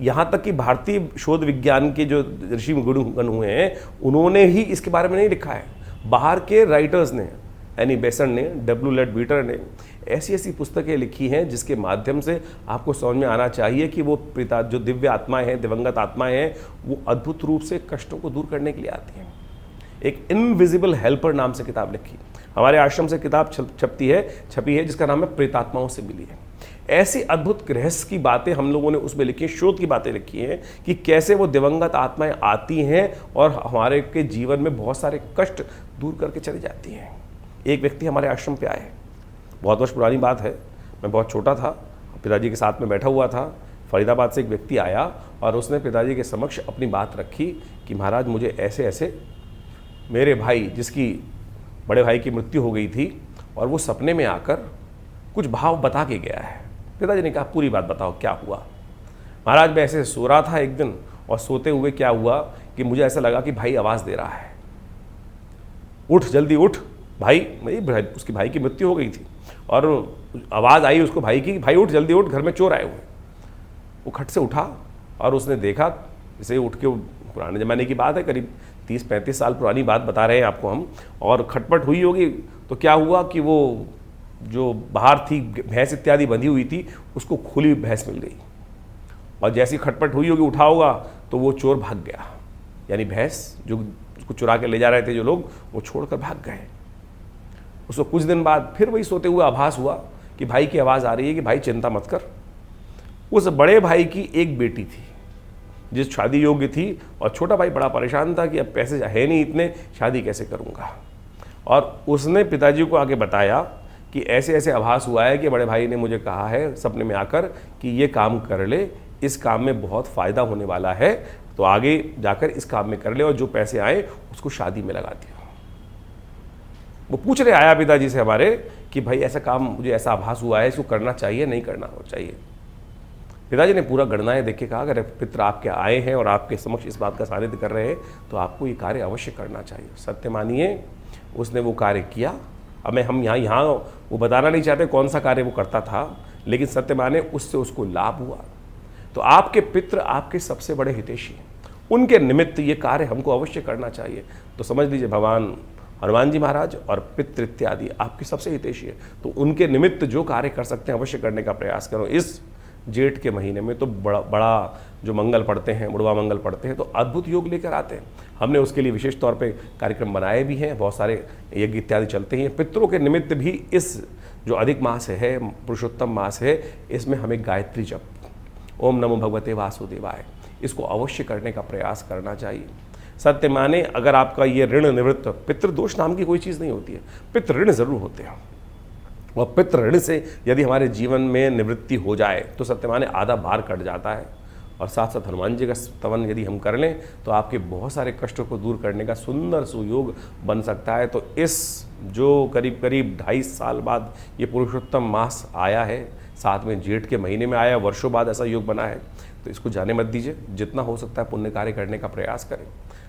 यहाँ तक कि भारतीय शोध विज्ञान के जो ऋषि गण हुए हैं उन्होंने ही इसके बारे में नहीं लिखा है, बाहर के राइटर्स ने, एनी बेसन ने, डब्ल्यू लेडबीटर ने ऐसी ऐसी पुस्तकें लिखी हैं जिसके माध्यम से आपको समझ में आना चाहिए कि वो पिता जो दिव्य आत्माएं हैं, दिवंगत आत्माएं हैं, वो अद्भुत रूप से कष्टों को दूर करने के लिए आती हैं। एक इनविजिबल हेल्पर नाम से किताब लिखी, हमारे आश्रम से किताब छपी है जिसका नाम है प्रेतात्माओं से मिली है। ऐसी अद्भुत रहस्य की बातें हम लोगों ने उसमें लिखी हैं, शोध की बातें लिखी हैं कि कैसे वो दिवंगत आत्माएं आती हैं और हमारे के जीवन में बहुत सारे कष्ट दूर करके चली जाती हैं। एक व्यक्ति हमारे आश्रम पे आए, बहुत वर्ष पुरानी बात है, मैं बहुत छोटा था, पिताजी के साथ में बैठा हुआ था। फरीदाबाद से एक व्यक्ति आया और उसने पिताजी के समक्ष अपनी बात रखी कि महाराज मुझे ऐसे ऐसे मेरे भाई, जिसकी बड़े भाई की मृत्यु हो गई थी, और वो सपने में आकर कुछ भाव बता के गया है। पिताजी ने कहा पूरी बात बताओ क्या हुआ। महाराज मैं ऐसे सो रहा था एक दिन, और सोते हुए क्या हुआ कि मुझे ऐसा लगा कि भाई आवाज़ दे रहा है, उठ जल्दी उठ भाई। उसकी भाई की मृत्यु हो गई थी और आवाज़ आई उसको भाई की, भाई उठ जल्दी उठ, घर में चोर आए हुए। वो खट से उठा और उसने देखा, इसे उठ के, पुराने ज़माने की बात है, करीब 30-35 साल पुरानी बात बता रहे हैं आपको हम, और खटपट हुई होगी। तो क्या हुआ कि वो जो बाहर थी भैंस इत्यादि बंधी हुई थी, उसको खुली भैंस मिल गई, और जैसी खटपट हुई होगी, उठा होगा, तो वो चोर भाग गया। यानी भैंस जो उसको चुरा के ले जा रहे थे जो लोग, वो छोड़कर भाग गए। उसको कुछ दिन बाद फिर वही सोते हुए आभास हुआ कि भाई की आवाज़ आ रही है कि भाई चिंता मत कर। उस बड़े भाई की एक बेटी थी जिस शादी योग्य थी, और छोटा भाई बड़ा परेशान था कि अब पैसे है नहीं इतने, शादी कैसे करूँगा। और उसने पिताजी को आके बताया कि ऐसे ऐसे आभास हुआ है कि बड़े भाई ने मुझे कहा है सपने में आकर कि ये काम कर ले, इस काम में बहुत फ़ायदा होने वाला है, तो आगे जाकर इस काम में कर ले, और जो पैसे आए उसको शादी में लगा दिया। वो पूछ रहे आया पिताजी से हमारे कि भाई ऐसा काम, मुझे ऐसा आभास हुआ है, इसको करना चाहिए नहीं करना चाहिए। पिताजी ने पूरा गणनाएं देख के कहा अगर पितर आपके आए हैं और आपके समक्ष इस बात का सानिध्य कर रहे हैं तो आपको ये कार्य अवश्य करना चाहिए। सत्य मानिए उसने वो कार्य किया। अब हम यहाँ वो बताना नहीं चाहते कौन सा कार्य वो करता था, लेकिन सत्य माने उससे उसको लाभ हुआ। तो आपके पितृ आपके सबसे बड़े हितैषी हैं, उनके निमित्त ये कार्य हमको अवश्य करना चाहिए। तो समझ लीजिए भगवान हनुमान जी महाराज और पितृ इत्यादि आपके सबसे हितैषी है, तो उनके निमित्त जो कार्य कर सकते हैं अवश्य करने का प्रयास करो। इस जेठ के महीने में तो बड़ा जो मंगल पढ़ते हैं, बुढ़वा मंगल पढ़ते हैं, तो अद्भुत योग लेकर आते हैं। हमने उसके लिए विशेष तौर पे कार्यक्रम बनाए भी हैं, बहुत सारे यज्ञ इत्यादि चलते हैं। पितरों के निमित्त भी इस जो अधिक मास है, पुरुषोत्तम मास है, इसमें हमें गायत्री जप, ओम नमो भगवते वासुदेवाय, इसको अवश्य करने का प्रयास करना चाहिए। सत्य माने अगर आपका ये ऋण निवृत्त, पितृदोष नाम की कोई चीज़ नहीं होती है, पितृ ऋण जरूर होते हैं, और पितृ ऋण से यदि हमारे जीवन में निवृत्ति हो जाए तो सत्य माने आधा भार कट जाता है। और साथ साथ हनुमान जी का स्तवन यदि हम कर लें तो आपके बहुत सारे कष्टों को दूर करने का सुंदर सुयोग बन सकता है। तो इस जो करीब करीब 2.5 साल बाद ये पुरुषोत्तम मास आया है, साथ में जेठ के महीने में आया, वर्षों बाद ऐसा योग बना है, तो इसको जाने मत दीजिए। जितना हो सकता है पुण्य कार्य करने का प्रयास करें।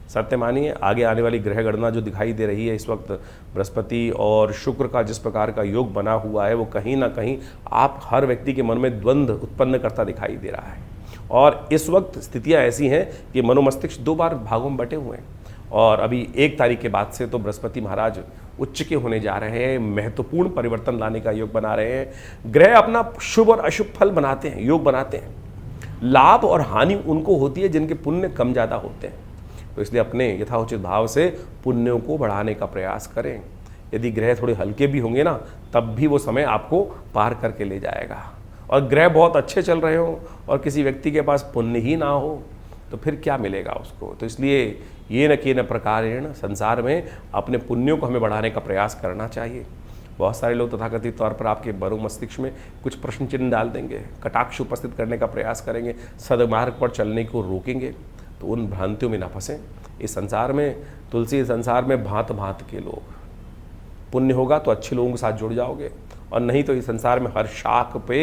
सत्य मानिए आगे आने वाली ग्रह गणना जो दिखाई दे रही है इस वक्त, बृहस्पति और शुक्र का जिस प्रकार का योग बना हुआ है, वो कहीं ना कहीं आप हर व्यक्ति के मन में द्वंद्व उत्पन्न करता दिखाई दे रहा है। और इस वक्त स्थितियां ऐसी हैं कि मनोमस्तिष्क 2 बार भागों में बटे हुए हैं, और अभी 1 तारीख के बाद से तो बृहस्पति महाराज उच्च के होने जा रहे हैं, महत्वपूर्ण परिवर्तन लाने का योग बना रहे हैं। ग्रह अपना शुभ और अशुभ फल बनाते हैं, योग बनाते हैं। लाभ और हानि उनको होती है जिनके पुण्य कम ज़्यादा होते हैं। तो इसलिए अपने यथाउचित भाव से पुण्यों को बढ़ाने का प्रयास करें। यदि ग्रह थोड़े हल्के भी होंगे ना, तब भी वो समय आपको पार करके ले जाएगा। और ग्रह बहुत अच्छे चल रहे हो और किसी व्यक्ति के पास पुण्य ही ना हो तो फिर क्या मिलेगा उसको। तो इसलिए ये न कि न प्रकारेण संसार में अपने पुण्यों को हमें बढ़ाने का प्रयास करना चाहिए। बहुत सारे लोग तथाकथित तौर पर आपके बरू मस्तिष्क में कुछ प्रश्न चिन्ह डाल देंगे, कटाक्ष उपस्थित करने का प्रयास करेंगे, सदमार्ग पर चलने को रोकेंगे, तो उन भ्रांतियों में ना फंसें। इस संसार में, तुलसी संसार में भांत भांत के लोग, पुण्य होगा तो अच्छे लोगों के साथ जुड़ जाओगे, और नहीं तो इस संसार में हर शाख पे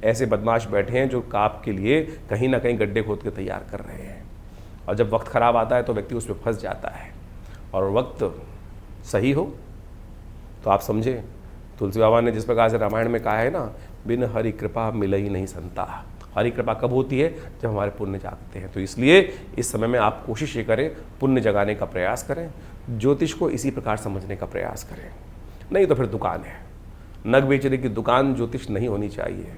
ऐसे बदमाश बैठे हैं जो आपके लिए कहीं ना कहीं गड्ढे खोद के तैयार कर रहे हैं। और जब वक्त खराब आता है तो व्यक्ति उस पर फंस जाता है। और वक्त सही हो तो आप समझे, तुलसी बाबा ने जिस प्रकार से रामायण में कहा है ना, बिन हरि कृपा मिल ही नहीं संता। हरि कृपा कब होती है? जब हमारे पुण्य जागते हैं। तो इसलिए इस समय में आप कोशिश ये करें, पुण्य जगाने का प्रयास करें, ज्योतिष को इसी प्रकार समझने का प्रयास करें। नहीं तो फिर दुकान है, नग बेचने की दुकान ज्योतिष नहीं होनी चाहिए।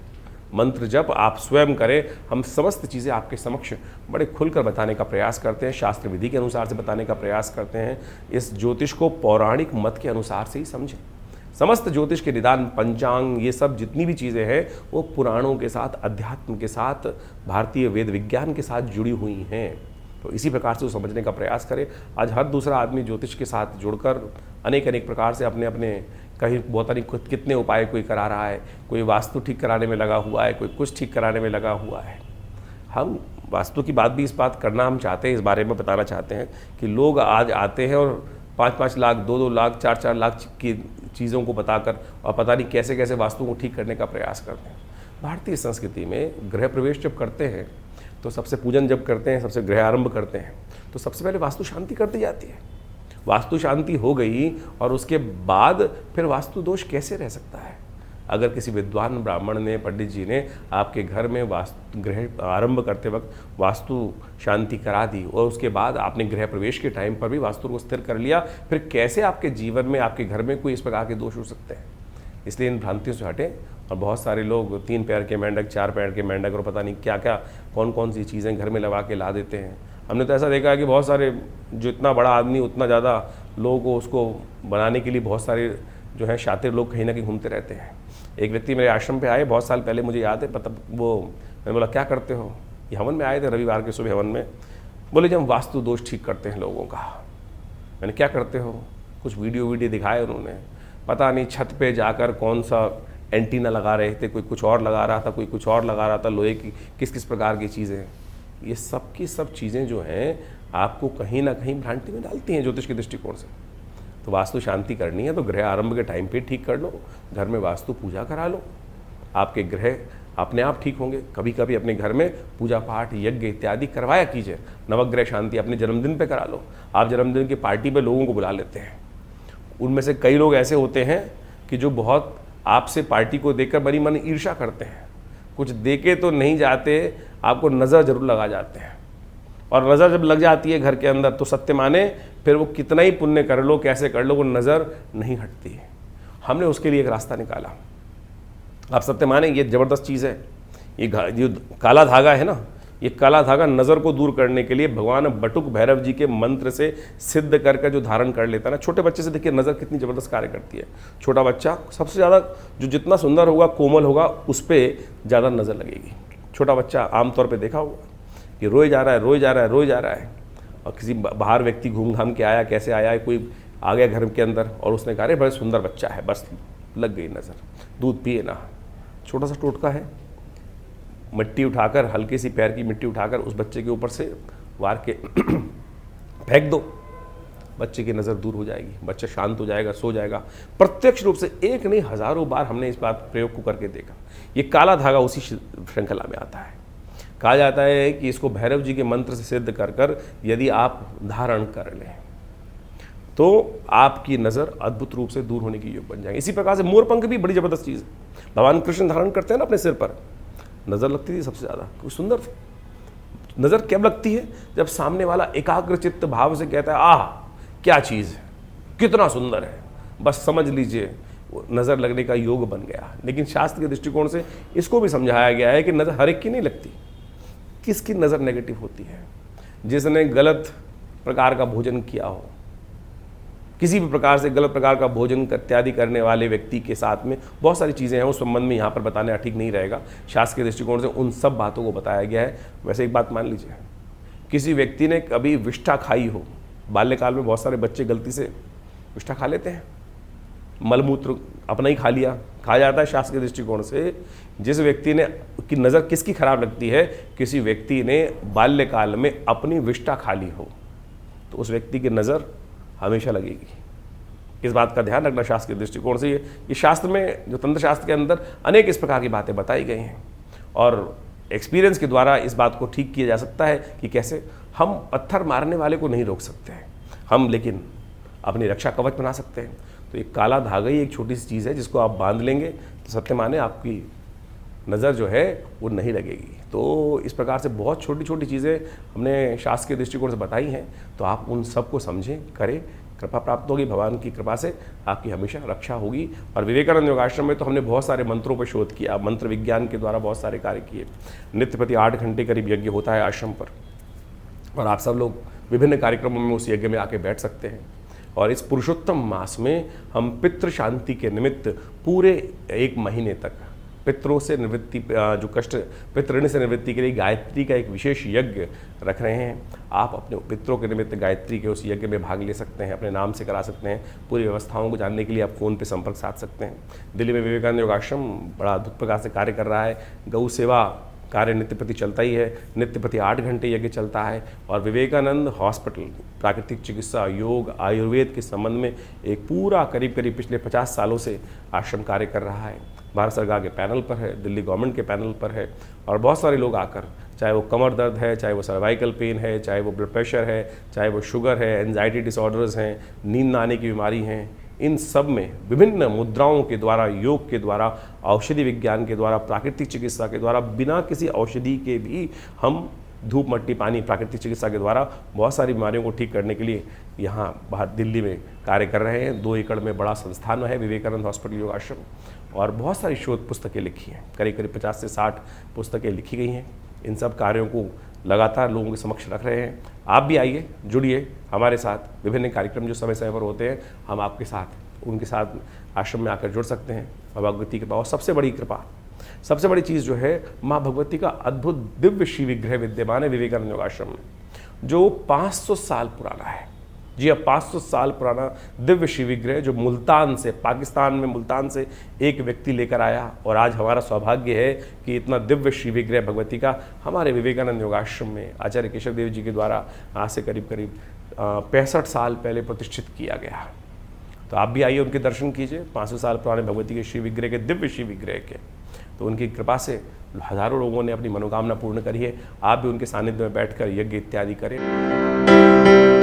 मंत्र जप आप स्वयं करें। हम समस्त चीज़ें आपके समक्ष बड़े खुलकर बताने का प्रयास करते हैं, शास्त्र विधि के अनुसार से बताने का प्रयास करते हैं। इस ज्योतिष को पौराणिक मत के अनुसार से ही समझें। समस्त ज्योतिष के निदान, पंचांग, ये सब जितनी भी चीज़ें हैं वो पुराणों के साथ, अध्यात्म के साथ, भारतीय वेद विज्ञान के साथ जुड़ी हुई हैं। तो इसी प्रकार से वो समझने का प्रयास करें। आज हर दूसरा आदमी ज्योतिष के साथ जुड़कर अनेक अनेक प्रकार से अपने अपने कहीं बहुत अनेक कितने उपाय कोई करा रहा है। कोई वास्तु ठीक कराने में लगा हुआ है, कोई कुछ ठीक कराने में लगा हुआ है। हम वास्तु की बात भी इस बात करना हम चाहते हैं, इस बारे में बताना चाहते हैं कि लोग आज आते हैं और 5-5 लाख, 2-2 लाख, 4-4 लाख की चीज़ों को बताकर और पता नहीं कैसे कैसे वास्तु को ठीक करने का प्रयास करते हैं। भारतीय संस्कृति में गृह प्रवेश जब करते हैं तो सबसे पूजन जब करते हैं, सबसे गृह आरंभ करते हैं, तो सबसे पहले वास्तु शांति कर दी जाती है। वास्तु शांति हो गई और उसके बाद फिर वास्तु दोष कैसे रह सकता है? अगर किसी विद्वान ब्राह्मण ने, पंडित जी ने आपके घर में वास्तु गृह आरंभ करते वक्त वास्तु शांति करा दी और उसके बाद आपने गृह प्रवेश के टाइम पर भी वास्तु को स्थिर कर लिया, फिर कैसे आपके जीवन में, आपके घर में कोई इस प्रकार के दोष हो सकते हैं? इसलिए इन भ्रांतियों से हटें। और बहुत सारे लोग 3 पैर के मेंढक, 4 पैर के मेंढक और पता नहीं क्या क्या कौन कौन सी चीज़ें घर में लगा के ला देते हैं। हमने तो ऐसा देखा है कि बहुत सारे, जो इतना बड़ा आदमी उतना ज़्यादा लोगों को उसको बनाने के लिए बहुत सारे जो है शातिर लोग कहीं ना कहीं घूमते रहते हैं। एक व्यक्ति मेरे आश्रम पे आए बहुत साल पहले, मुझे याद है, पता वो, मैंने बोला क्या करते हो? ये हवन में आए थे, रविवार के सुबह हवन में। बोले जब हम वास्तु दोष ठीक करते हैं लोगों का। मैंने क्या करते हो? कुछ वीडियो दिखाए उन्होंने, पता नहीं छत पे जाकर कौन सा एंटीना लगा रहे थे, कोई कुछ और लगा रहा था, कोई कुछ और लगा रहा था, लोहे की किस किस प्रकार की चीज़ें। ये सब की सब चीज़ें जो हैं आपको कहीं ना कहीं भ्रांति में डालती हैं ज्योतिष के दृष्टिकोण से। तो वास्तु शांति करनी है तो गृह आरंभ के टाइम पे ठीक कर लो, घर में वास्तु पूजा करा लो, आपके ग्रह अपने आप ठीक होंगे। कभी कभी अपने घर में पूजा पाठ, यज्ञ इत्यादि करवाया कीजिए। नवग्रह शांति अपने जन्मदिन पे करा लो। आप जन्मदिन की पार्टी पे लोगों को बुला लेते हैं, उनमें से कई लोग ऐसे होते हैं कि जो बहुत आपसे पार्टी को देखकर बड़ी मन ईर्ष्या करते हैं, कुछ देके तो नहीं जाते, आपको नज़र जरूर लगा जाते हैं। और नज़र जब लग जाती है घर के अंदर तो सत्य माने फिर वो कितना ही पुण्य कर लो, कैसे कर लो, वो नज़र नहीं हटती है। हमने उसके लिए एक रास्ता निकाला। आप सत्य माने ये ज़बरदस्त चीज़ है। ये जो काला धागा है ना, ये काला धागा नज़र को दूर करने के लिए भगवान बटुक भैरव जी के मंत्र से सिद्ध करके जो धारण कर लेता है ना, छोटे बच्चे से देखिए नज़र कितनी ज़बरदस्त कार्य करती है। छोटा बच्चा सबसे ज़्यादा जो जितना सुंदर होगा, कोमल होगा, उस पर ज़्यादा नज़र लगेगी। छोटा बच्चा आमतौर पे देखा होगा कि रोए जा रहा है, रोए जा रहा है, रोए जा रहा है, और किसी बाहर व्यक्ति घूम घाम के आया, कैसे आया है, कोई आ गया घर के अंदर और उसने कहा अरे बड़ा सुंदर बच्चा है, बस लग गई नज़र, दूध पिए ना। छोटा सा टोटका है, मिट्टी उठाकर, हल्की सी पैर की मिट्टी उठाकर उस बच्चे के ऊपर से वार के फेंक दो, बच्चे की नज़र दूर हो जाएगी, बच्चा शांत हो जाएगा, सो जाएगा। प्रत्यक्ष रूप से एक नहीं हज़ारों बार हमने इस बात प्रयोग को करके देखा। ये काला धागा उसी श्रृंखला में आता है। कहा जाता है कि इसको भैरव जी के मंत्र से सिद्ध कर कर यदि आप धारण कर लें तो आपकी नज़र अद्भुत रूप से दूर होने की योग बन जाएगी। इसी प्रकार से मोरपंख भी बड़ी ज़बरदस्त चीज़ है। भगवान कृष्ण धारण करते हैं ना अपने सिर पर, नज़र लगती थी सबसे ज़्यादा, कुछ सुंदर थी। नज़र कब लगती है? जब सामने वाला एकाग्र चित्त भाव से कहता है आह क्या चीज़ है, कितना सुंदर है, बस समझ लीजिए नज़र लगने का योग बन गया। लेकिन शास्त्र के दृष्टिकोण से इसको भी समझाया गया है कि नज़र हर एक की नहीं लगती। किसकी नज़र नेगेटिव होती है? जिसने गलत प्रकार का भोजन किया हो, किसी भी प्रकार से गलत प्रकार का भोजन इत्यादि करने वाले व्यक्ति के साथ में बहुत सारी चीज़ें हैं, उस संबंध में यहाँ पर बताना ठीक नहीं रहेगा। शास्त्र के दृष्टिकोण से उन सब बातों को बताया गया है। वैसे एक बात मान लीजिए, किसी व्यक्ति ने कभी विष्ठा खाई हो, बाल्यकाल में बहुत सारे बच्चे गलती से विष्ठा खा लेते हैं, मलमूत्र अपना ही खा लिया, खा जाता है। शास्त्र के दृष्टिकोण से जिस व्यक्ति ने की नज़र किसकी खराब लगती है, किसी व्यक्ति ने बाल्यकाल में अपनी विष्ठा खा ली हो तो उस व्यक्ति की नज़र हमेशा लगेगी। इस बात का ध्यान रखना शास्त्र के दृष्टिकोण से। ये शास्त्र में, जो तंत्र शास्त्र के अंदर अनेक इस प्रकार की बातें बताई गई हैं और एक्सपीरियंस के द्वारा इस बात को ठीक किया जा सकता है कि कैसे हम पत्थर मारने वाले को नहीं रोक सकते हैं, हम लेकिन अपनी रक्षा कवच बना सकते हैं। तो एक काला धागा ही एक छोटी सी चीज़ है जिसको आप बांध लेंगे तो सत्य माने आपकी नज़र जो है वो नहीं लगेगी। तो इस प्रकार से बहुत छोटी छोटी चीज़ें हमने शास्त्र के दृष्टिकोण से बताई हैं, तो आप उन सब को समझें, करें, कृपा प्राप्त होगी। भगवान की कृपा से आपकी हमेशा रक्षा होगी। और विवेकानंद योगाश्रम में तो हमने बहुत सारे मंत्रों पर शोध किया, मंत्र विज्ञान के द्वारा बहुत सारे कार्य किए। नित्य प्रति 8 घंटे करीब यज्ञ होता है आश्रम पर, और आप सब लोग विभिन्न कार्यक्रमों में उस यज्ञ में आके बैठ सकते हैं। और इस पुरुषोत्तम मास में हम पितृ शांति के निमित्त पूरे 1 महीने तक पितरों से निवृत्ति, जो कष्ट पितृण से निवृत्ति के लिए गायत्री का एक विशेष यज्ञ रख रहे हैं। आप अपने पितरों के निमित्त गायत्री के उस यज्ञ में भाग ले सकते हैं, अपने नाम से करा सकते हैं। पूरी व्यवस्थाओं को जानने के लिए आप फ़ोन पे संपर्क साध सकते हैं। दिल्ली में विवेकानंद योगाश्रम बड़ा अद्भुत प्रकार से कार्य कर रहा है। गौ सेवा कार्य नित्य प्रति चलता ही है, नित्य प्रति 8 घंटे यज्ञ चलता है। और विवेकानंद हॉस्पिटल प्राकृतिक चिकित्सा, योग, आयुर्वेद के संबंध में एक पूरा करीब पिछले 50 सालों से आश्रम कार्य कर रहा है। भारत सरकार के पैनल पर है, दिल्ली गवर्नमेंट के पैनल पर है, और बहुत सारे लोग आकर, चाहे वो कमर दर्द है, चाहे वो सर्वाइकल पेन है, चाहे वो ब्लड प्रेशर है, चाहे वो शुगर है, एंजाइटी डिसऑर्डर्स हैं, नींद न आने की बीमारी हैं, इन सब में विभिन्न मुद्राओं के द्वारा, योग के द्वारा, औषधि विज्ञान के द्वारा, प्राकृतिक चिकित्सा के द्वारा, बिना किसी औषधि के भी हम धूप मट्टी पानी प्राकृतिक चिकित्सा के द्वारा बहुत सारी बीमारियों को ठीक करने के लिए यहाँ बाहर दिल्ली में कार्य कर रहे हैं। 2 एकड़ में बड़ा संस्थान है विवेकानंद हॉस्पिटल योग आश्रम, और बहुत सारी शोध पुस्तकें लिखी हैं, करीब 50 से 60 पुस्तकें लिखी गई हैं। इन सब कार्यों को लगातार लोगों के समक्ष रख रहे हैं। आप भी आइए, जुड़िए हमारे साथ। विभिन्न कार्यक्रम जो समय समय पर होते हैं, हम आपके साथ, उनके साथ आश्रम में आकर जुड़ सकते हैं। भगवती कृपा, और सबसे बड़ी कृपा, सबसे बड़ी चीज़ जो है, माँ भगवती का अद्भुत दिव्य श्री विग्रह विद्यमान है विवेकानंद योगाश्रम में, जो 500 साल पुराना है। जी हाँ, 500 साल पुराना दिव्य श्री विग्रह, जो मुल्तान से, पाकिस्तान में मुल्तान से एक व्यक्ति लेकर आया। और आज हमारा सौभाग्य है कि इतना दिव्य श्री विग्रह भगवती का हमारे विवेकानंद योगाश्रम में आचार्य केशव देव जी के द्वारा आज से करीब 65 साल पहले प्रतिष्ठित किया गया। तो आप भी आइए, उनके दर्शन कीजिए। 500 साल पुराने भगवती के श्री विग्रह के, दिव्य श्री विग्रह के, तो उनकी कृपा से हजारों लोगों ने अपनी मनोकामना पूर्ण करी है। आप भी उनके सानिध्य में बैठकर यज्ञ इत्यादि करें।